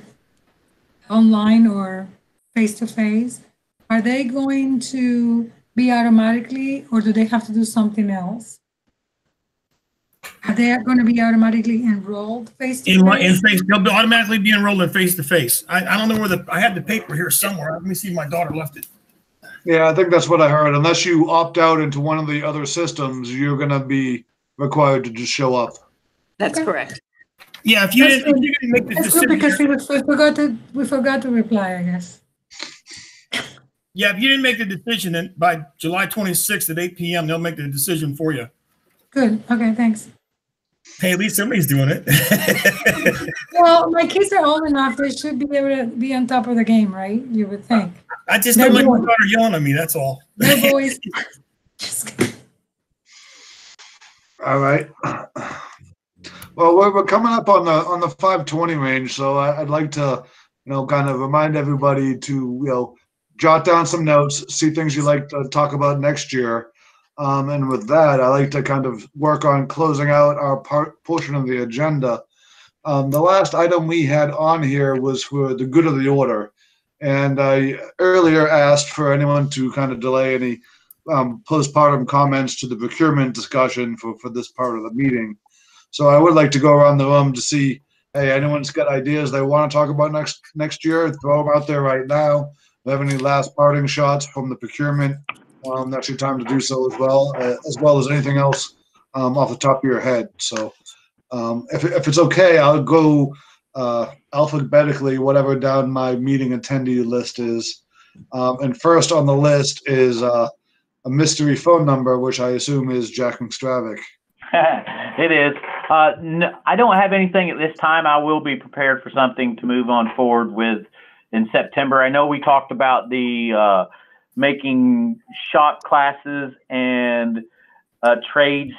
online or face-to-face, are they going to be automatically, or do they have to do something else? Are they going to be automatically enrolled face-to-face? They'll automatically be enrolled in face-to-face. I don't know where I had the paper here somewhere. Let me see if my daughter left it. Yeah, I think that's what I heard. Unless you opt out into one of the other systems, you're going to be required to just show up. That's correct. Yeah, if you didn't make the That's good decision. because we forgot to reply, I guess. Yeah, if you didn't make the decision, then by July 26th at 8 p.m., they'll make the decision for you. Good. Okay, thanks. Hey, at least somebody's doing it. Well, my kids are old enough; they should be able to be on top of the game, right? You would think. I just don't like my daughter yelling at me. That's all. They're boys. All right. Well, we're coming up on the 5:20 range, so I'd like to, you know, kind of remind everybody to, you know, jot down some notes, see things you'd like to talk about next year. And with that, I like to kind of work on closing out our portion of the agenda. The last item we had on here was for the good of the order. And I earlier asked for anyone to kind of delay any postpartum comments to the procurement discussion for this part of the meeting. So I would like to go around the room to see, hey, anyone's got ideas they want to talk about next year, throw them out there right now. If you have any last parting shots from the procurement, that's your time to do so as well as anything else off the top of your head. So if it's okay, I'll go alphabetically, whatever down my meeting attendee list is. And first on the list is a mystery phone number, which I assume is Jack McStravick. It is. No, I don't have anything at this time. I will be prepared for something to move on forward with in September. I know we talked about the making shop classes and trades,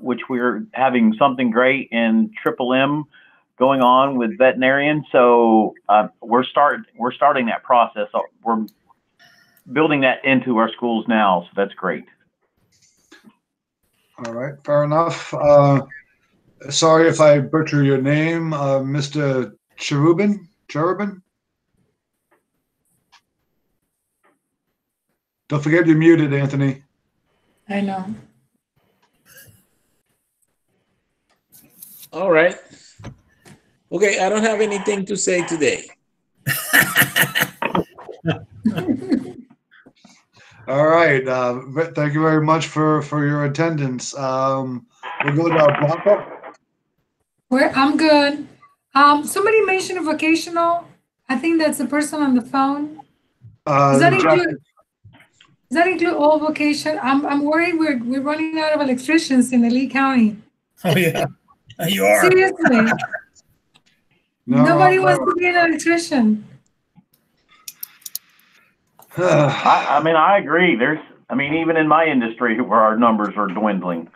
which we're having something great in Triple M going on with veterinarian. So we're starting that process. building that into our schools now, so that's great. All right, fair enough. Sorry if I butcher your name, Mr. Cherubin? Don't forget you're muted, Anthony. I know. All right. Okay, I don't have anything to say today. All right. Thank you very much for your attendance. We'll go to Blanca. I'm good. Somebody mentioned a vocational. I think that's the person on the phone. Does that include all vocation? I'm worried we're running out of electricians in Lee County. Oh yeah, you are. Seriously. Nobody wants to be an electrician. I mean, I agree. Even in my industry where our numbers are dwindling.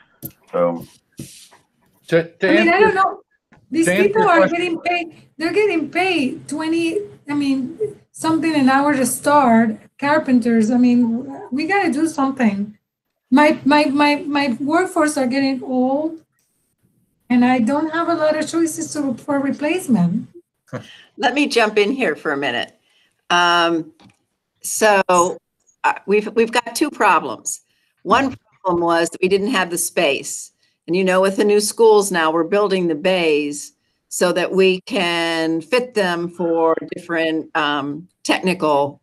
So, I don't know. These people are getting paid. They're getting paid 20, something an hour to start. Carpenters. We got to do something. My workforce are getting old, and I don't have a lot of choices for replacement. Let me jump in here for a minute. We've got two problems. One problem was that we didn't have the space. And with the new schools now, we're building the bays so that we can fit them for different technical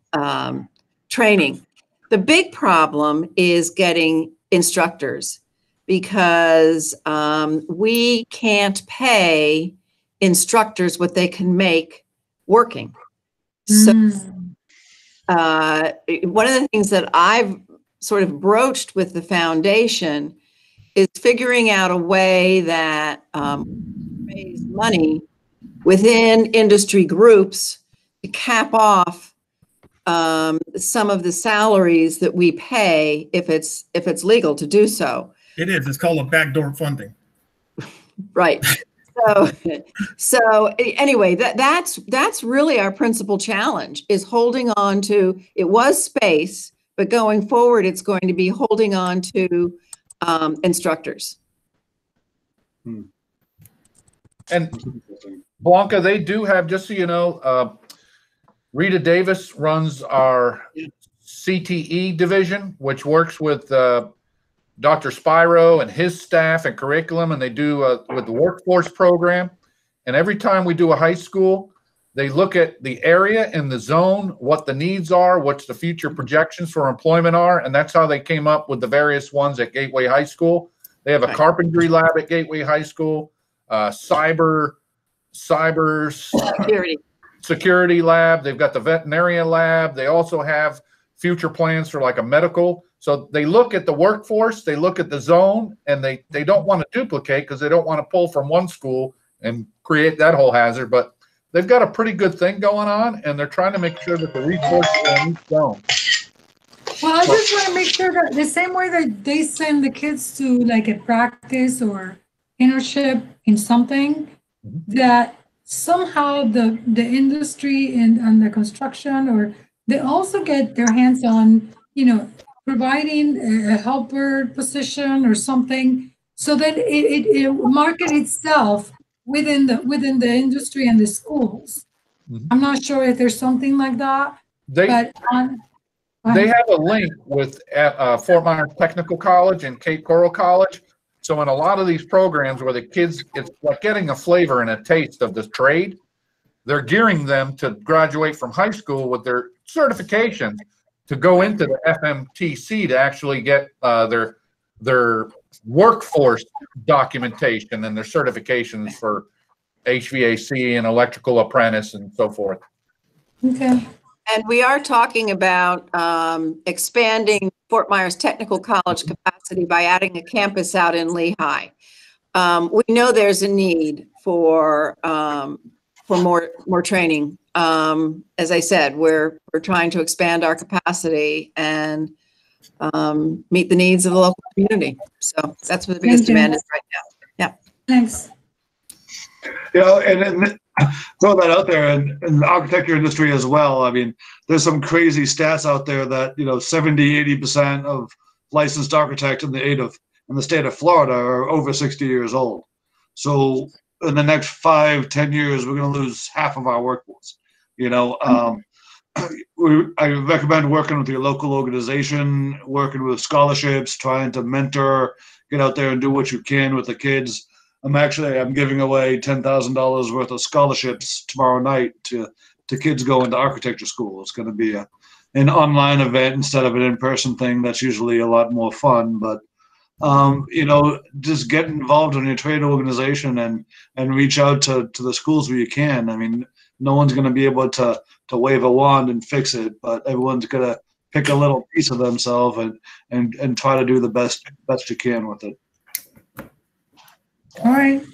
training. The big problem is getting instructors because we can't pay instructors what they can make working. So one of the things that I've sort of broached with the foundation is figuring out a way that raise money within industry groups to cap off some of the salaries that we pay if it's legal to do so. It is. It's called a backdoor funding. Right. So anyway, that's really our principal challenge is holding on to, it was space, but going forward, it's going to be holding on to instructors. And Blanca, they do have, just so you know, Rita Davis runs our CTE division, which works with Dr. Spiro and his staff and curriculum, and they do with the workforce program. And every time we do a high school, they look at the area and the zone, what the needs are, what's the future projections for employment are, and that's how they came up with the various ones at Gateway High School. They have a carpentry lab at Gateway High School, cyber security lab. They've got the veterinarian lab. They also have future plans for like a medical. So they look at the workforce, they look at the zone, and they don't want to duplicate because they don't want to pull from one school and create that whole hazard. But they've got a pretty good thing going on, and they're trying to make sure that the resources are in each zone. Well, I just want to make sure that the same way that they send the kids to like a practice or internship in something, that somehow the industry and the construction, or they also get their hands on, providing a helper position or something, so that it market itself within the industry and the schools. I'm not sure if there's something like that. They have a link with Fort Myers Technical College and Cape Coral College. So in a lot of these programs where the kids, it's like getting a flavor and a taste of the trade, they're gearing them to graduate from high school with their certifications to go into the FMTC to actually get their workforce documentation and their certifications for HVAC and electrical apprentice and so forth. Okay. And we are talking about expanding Fort Myers Technical College capacity by adding a campus out in Lehigh. We know there's a need for more training. As I said, we're trying to expand our capacity and meet the needs of the local community. So that's what the biggest demand is right now. Yeah. Thanks. And throw that out there, and in the architecture industry as well. I mean, there's some crazy stats out there that 70-80% of licensed architects in the state of Florida are over 60 years old. So in the next 5-10 years, we're going to lose half of our workforce. I recommend working with your local organization, working with scholarships, trying to mentor, get out there and do what you can with the kids. I'm giving away $10,000 worth of scholarships tomorrow night to kids going to architecture school. It's going to be an online event instead of an in-person thing. That's usually a lot more fun, but just get involved in your trade organization and reach out to the schools where you can. I mean, no one's going to be able to wave a wand and fix it, but everyone's going to pick a little piece of themselves and try to do the best you can with it. All right.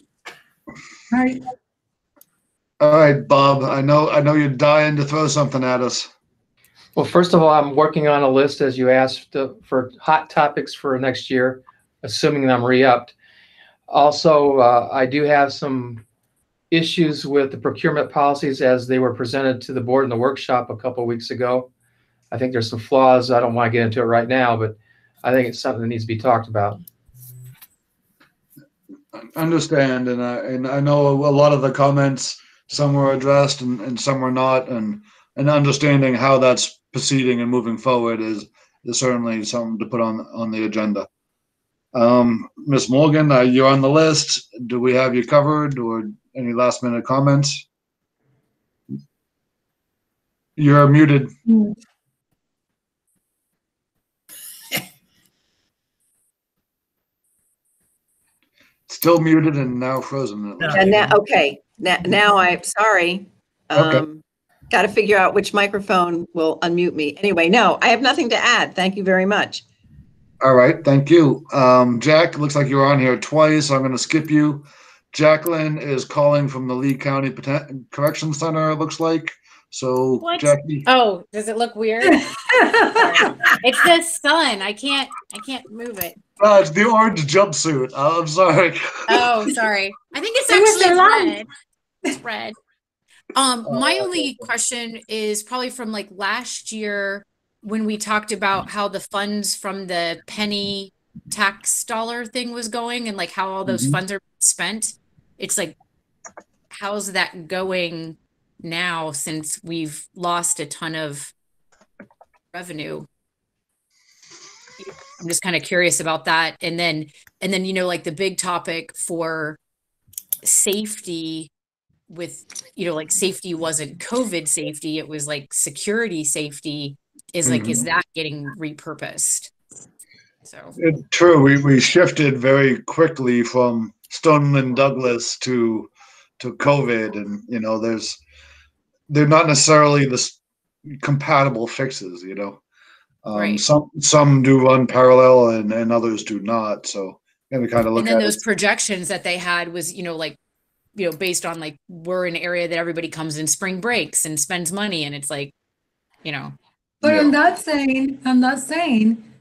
All right, Bob. I know you're dying to throw something at us. Well, first of all, I'm working on a list, as you asked, for hot topics for next year, assuming I'm re-upped. Also, I do have some issues with the procurement policies as they were presented to the board in the workshop a couple of weeks ago. I think there's some flaws. I don't want to get into it right now, but I think it's something that needs to be talked about. Understand, and I know a lot of the comments, some were addressed and some were not, and understanding how that's proceeding and moving forward is certainly something to put on the agenda. Ms. Morgan, you're on the list. Do we have you covered, or any last minute comments? You're muted. Still muted and now frozen. Now I'm sorry. Okay. Got to figure out which microphone will unmute me. Anyway, no, I have nothing to add. Thank you very much. All right, thank you. Jack, it looks like you were on here twice, so I'm going to skip you. Jacqueline is calling from the Lee County Correction Center, it looks like. So, what? Jackie. Oh, does it look weird? It's the sun. I can't move it. It's the orange jumpsuit. I'm sorry. Oh, sorry. I think it's actually red. It's red. My only question is probably from like last year when we talked about how the funds from the penny tax dollar thing was going and like how all those funds are spent. It's like, how's that going now since we've lost a ton of revenue? I'm just kind of curious about that. And then, like the big topic for safety with, like safety wasn't COVID safety. It was like security safety is like, is that getting repurposed? So true. We shifted very quickly from Stoneman Douglas to COVID, and they're not necessarily the compatible fixes. Right. Some do run parallel and others do not. So we kind of look at it. And then those projections that they had was based on like we're an area that everybody comes in spring breaks and spends money, and it's like But I'm not saying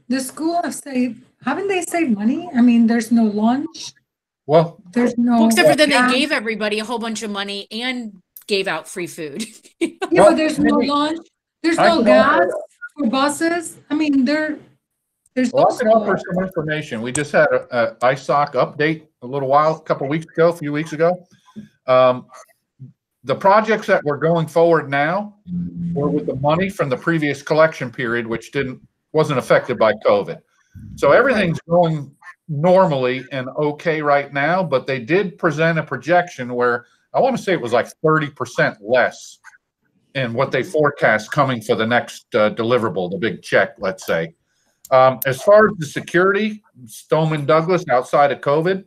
the school haven't they saved money? I mean, there's no lunch. Well, there's no. Except for then they gave everybody a whole bunch of money and gave out free food. Yeah, but there's no lunch. There's no gas for buses. I mean, there's. Well, I can offer some information. We just had a ISOC update a few weeks ago. The projects that we're going forward now were with the money from the previous collection period, which wasn't affected by COVID. So everything's going normally and okay right now, but they did present a projection where I want to say it was like 30% less in what they forecast coming for the next deliverable, the big check, let's say. As far as the security, Stoneman Douglas outside of COVID,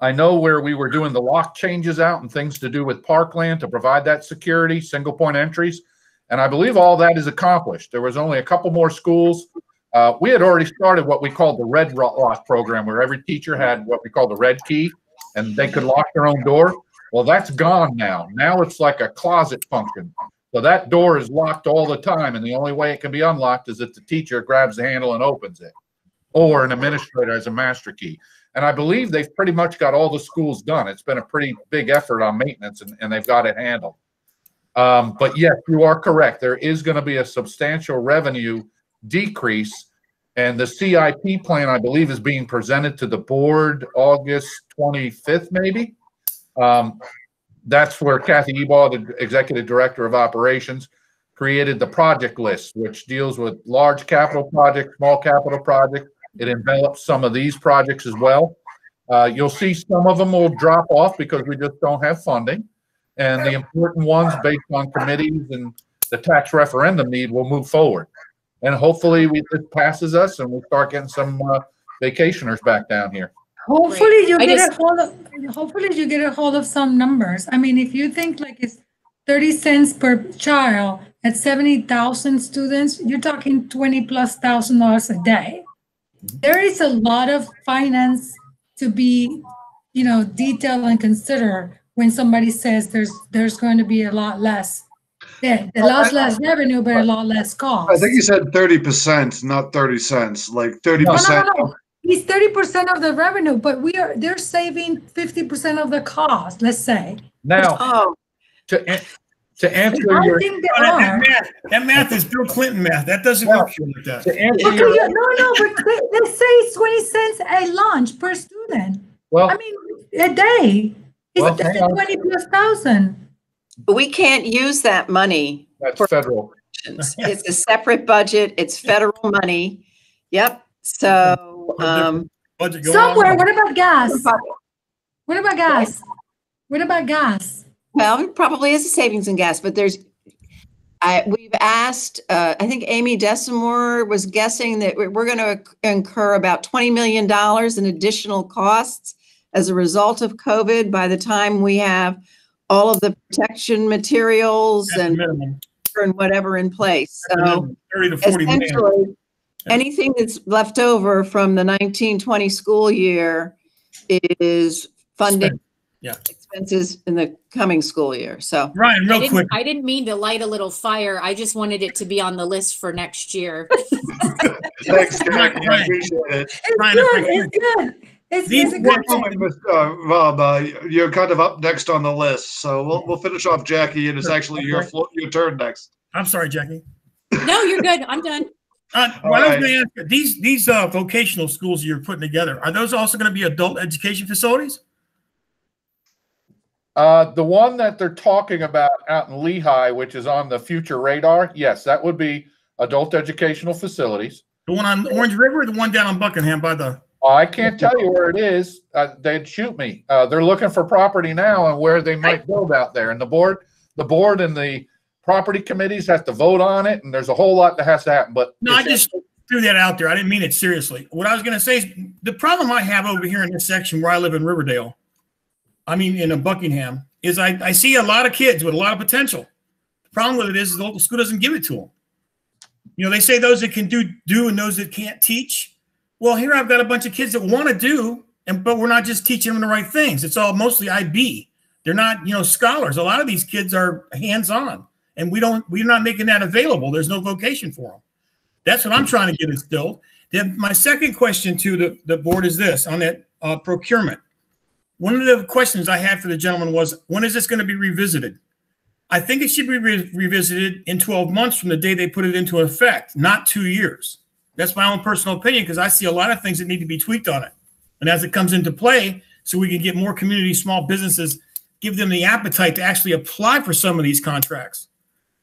I know where we were doing the lock changes out and things to do with parkland to provide that security, single point entries. And I believe all that is accomplished. There was only a couple more schools. We had already started what we called the red lock program, where every teacher had what we call the red key and they could lock their own door. Well, that's gone now. Now it's like a closet function. So that door is locked all the time. And the only way it can be unlocked is if the teacher grabs the handle and opens it, or an administrator has a master key. And I believe they've pretty much got all the schools done. It's been a pretty big effort on maintenance, and they've got it handled. But yes, you are correct. There is going to be a substantial revenue decrease. And the CIP plan, I believe, is being presented to the board August 25th, maybe. That's where Kathy Ebaugh, the executive director of operations, created the project list, which deals with large capital projects, small capital projects. It envelops some of these projects as well. You'll see some of them will drop off because we just don't have funding. And the important ones, based on committees and the tax referendum need, will move forward. And hopefully it passes us and we'll start getting some vacationers back down here. Hopefully you get a hold of some numbers. I mean, if you think like it's 30 cents per child at 70,000 students, you're talking $20,000+ a day. There is a lot of finance to be, detailed and consider when somebody says there's going to be a lot less. Yeah, a lot less revenue, but a lot less cost. I think you said 30%, not 30 cents. Like 30%. No. It's 30% of the revenue, but they're saving 50% of the cost, let's say. Now, to answer your, that math is Bill Clinton math. That doesn't work like that. But let's say it's 20 cents a lunch per student. Well, I mean, a day. It's 20,000+. But we can't use that money. That's federal. It's a separate budget. It's federal money. Yep. So somewhere. What about gas? What about gas? What about gas? Well, it probably is a savings in gas, but we've asked. I think Amy Desimore was guessing that we're going to incur about $20 million in additional costs as a result of COVID by the time we have all of the protection materials and whatever in place. So 30 to 40 essentially, anything that's left over from the 1920 school year is funding expenses in the coming school year. So Ryan, real quick. I didn't mean to light a little fire. I just wanted it to be on the list for next year. Thanks, Karen. I appreciate it. It's good. It's a good thing. Rob, you're kind of up next on the list, so we'll finish off Jackie, and it's actually your turn next. I'm sorry, Jackie. No, you're good. I'm done. I was going to ask, these vocational schools you're putting together, are those also going to be adult education facilities? The one that they're talking about out in Lehigh, which is on the future radar, yes, that would be adult educational facilities. The one on Orange River, or the one down on Buckingham by the... I can't tell you where it is. They'd shoot me. They're looking for property now and where they might build out there. And the board and the property committees have to vote on it, and there's a whole lot that has to happen. But no, I just threw that out there. I didn't mean it seriously. What I was going to say is the problem I have over here in this section where I live in Riverdale, I mean in Buckingham, is I see a lot of kids with a lot of potential. The problem with it is the local school doesn't give it to them. They say those that can do and those that can't teach. Well, here I've got a bunch of kids that want to do, but we're not just teaching them the right things. It's all mostly IB. They're not, scholars. A lot of these kids are hands-on, and we're not making that available. There's no vocation for them. That's what I'm trying to get instilled. Then my second question to the board is this on that procurement. One of the questions I had for the gentleman was, when is this going to be revisited? I think it should be revisited in 12 months from the day they put it into effect, not 2 years. That's my own personal opinion because I see a lot of things that need to be tweaked on it. And as it comes into play, so we can get more community small businesses, give them the appetite to actually apply for some of these contracts.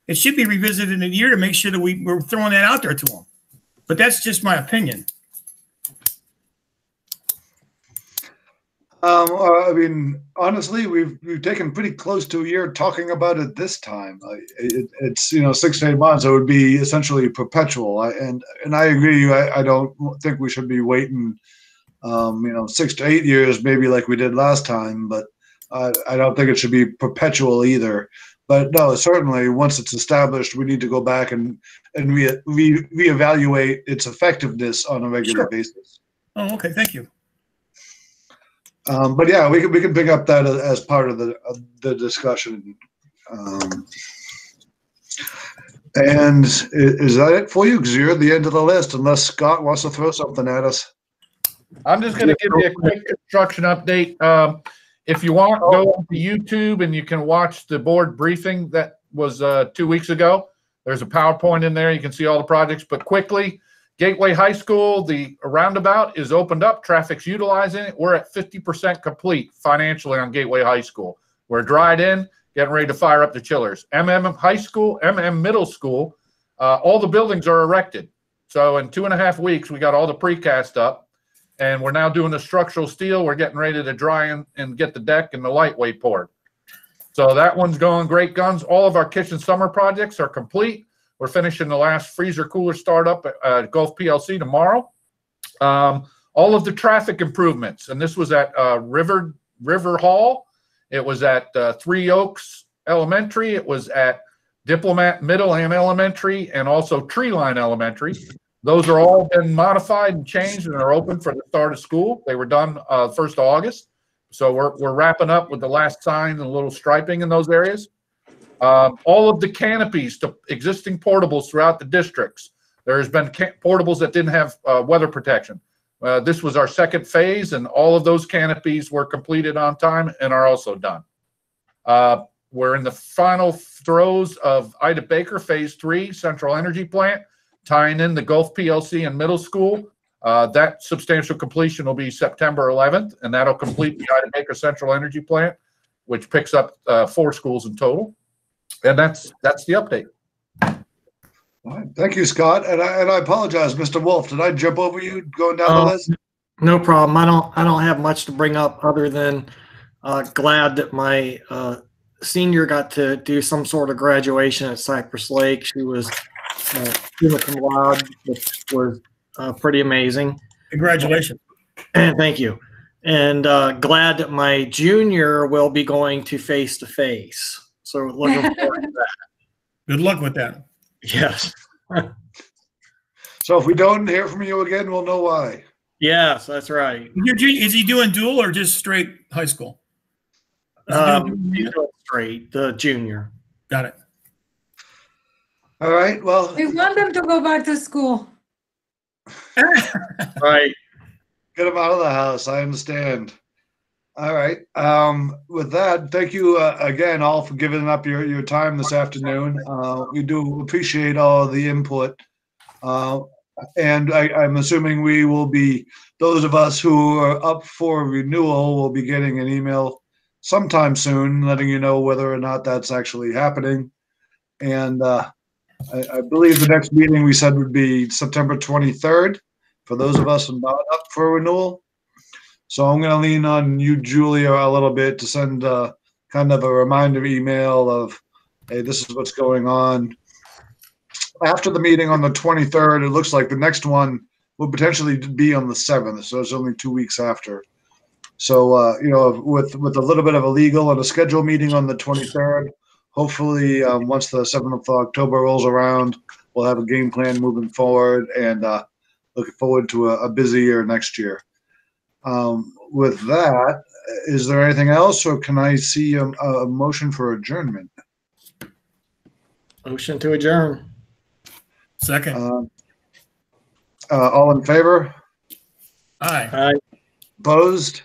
It should be revisited in a year to make sure that we're throwing that out there to them. But that's just my opinion. I mean, honestly, we've taken pretty close to a year talking about it this time. It's 6 to 8 months. It would be essentially perpetual. And I agree. I don't think we should be waiting, 6 to 8 years, maybe like we did last time. But I don't think it should be perpetual either. But no, certainly once it's established, we need to go back and reevaluate its effectiveness on a regular basis. Oh, okay. Thank you. But yeah, we can pick up that as part of the discussion. And is that it for you? Because you're at the end of the list, unless Scott wants to throw something at us. I'm just going to give you a quick construction update. If you want, go on to YouTube and you can watch the board briefing that was 2 weeks ago. There's a PowerPoint in there. You can see all the projects. But quickly, Gateway High School, the roundabout is opened up. Traffic's utilizing it. We're at 50% complete financially on Gateway High School. We're dried in, getting ready to fire up the chillers. High School, Middle School, all the buildings are erected. So in 2.5 weeks, we got all the precast up. And we're now doing the structural steel. We're getting ready to dry and get the deck and the lightweight poured. So that one's going great guns. All of our kitchen summer projects are complete. We're finishing the last freezer cooler startup at Gulf PLC tomorrow. All of the traffic improvements, and this was at River Hall. It was at Three Oaks Elementary. It was at Diplomat Middle and Elementary, and also Tree Line Elementary. Those are all been modified and changed and are open for the start of school. They were done 1st of August. So we're wrapping up with the last sign and a little striping in those areas. All of the canopies to existing portables throughout the districts. There's been portables that didn't have weather protection. This was our second phase, and all of those canopies were completed on time and are also done. We're in the final throes of Ida Baker Phase 3 Central Energy Plant, tying in the Gulf PLC and middle school. That substantial completion will be September 11th, and that'll complete the Ida Baker Central Energy Plant, which picks up 4 schools in total. And that's the update. All right. Thank you, Scott. And I apologize, Mr. Wolf. Did I jump over you going down the list? No problem. I don't have much to bring up other than glad that my senior got to do some sort of graduation at Cypress Lake. She was summa cum laude, which was pretty amazing. Congratulations. And thank you. And glad that my junior will be going to face-to-face. So looking forward to that. Good luck with that. Yes. So if we don't hear from you again, we'll know why. Yes, that's right. Is he doing dual or just straight high school? He's doing straight, the junior. Got it. All right. Well, We want them to go back to school. Right. get them out of the house. I understand. All right. With that, thank you again all for giving up your time this afternoon. We do appreciate all of the input. And I'm assuming we will be, those of us who are up for renewal will be getting an email sometime soon letting you know whether or not that's actually happening. And I believe the next meeting we said would be September 23rd for those of us who are not up for renewal. So I'm going to lean on you, Julia, a little bit to send kind of a reminder email of, hey, this is what's going on. After the meeting on the 23rd, it looks like the next one will potentially be on the 7th, so it's only 2 weeks after. So, with a little bit of a legal and a schedule meeting on the 23rd, hopefully once the 7th of October rolls around, we'll have a game plan moving forward and looking forward to a busy year next year. With that, is there anything else, or can I see a motion for adjournment? Motion to adjourn. Second. All in favor? Aye. Opposed?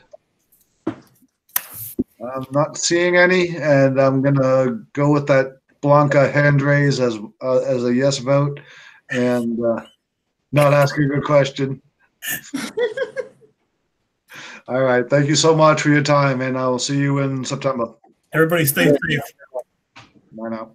I'm not seeing any, and I'm gonna go with that Blanca hand raise as a yes vote, and not asking a question. All right. Thank you so much for your time, and I will see you in September. Everybody stay safe. Bye now.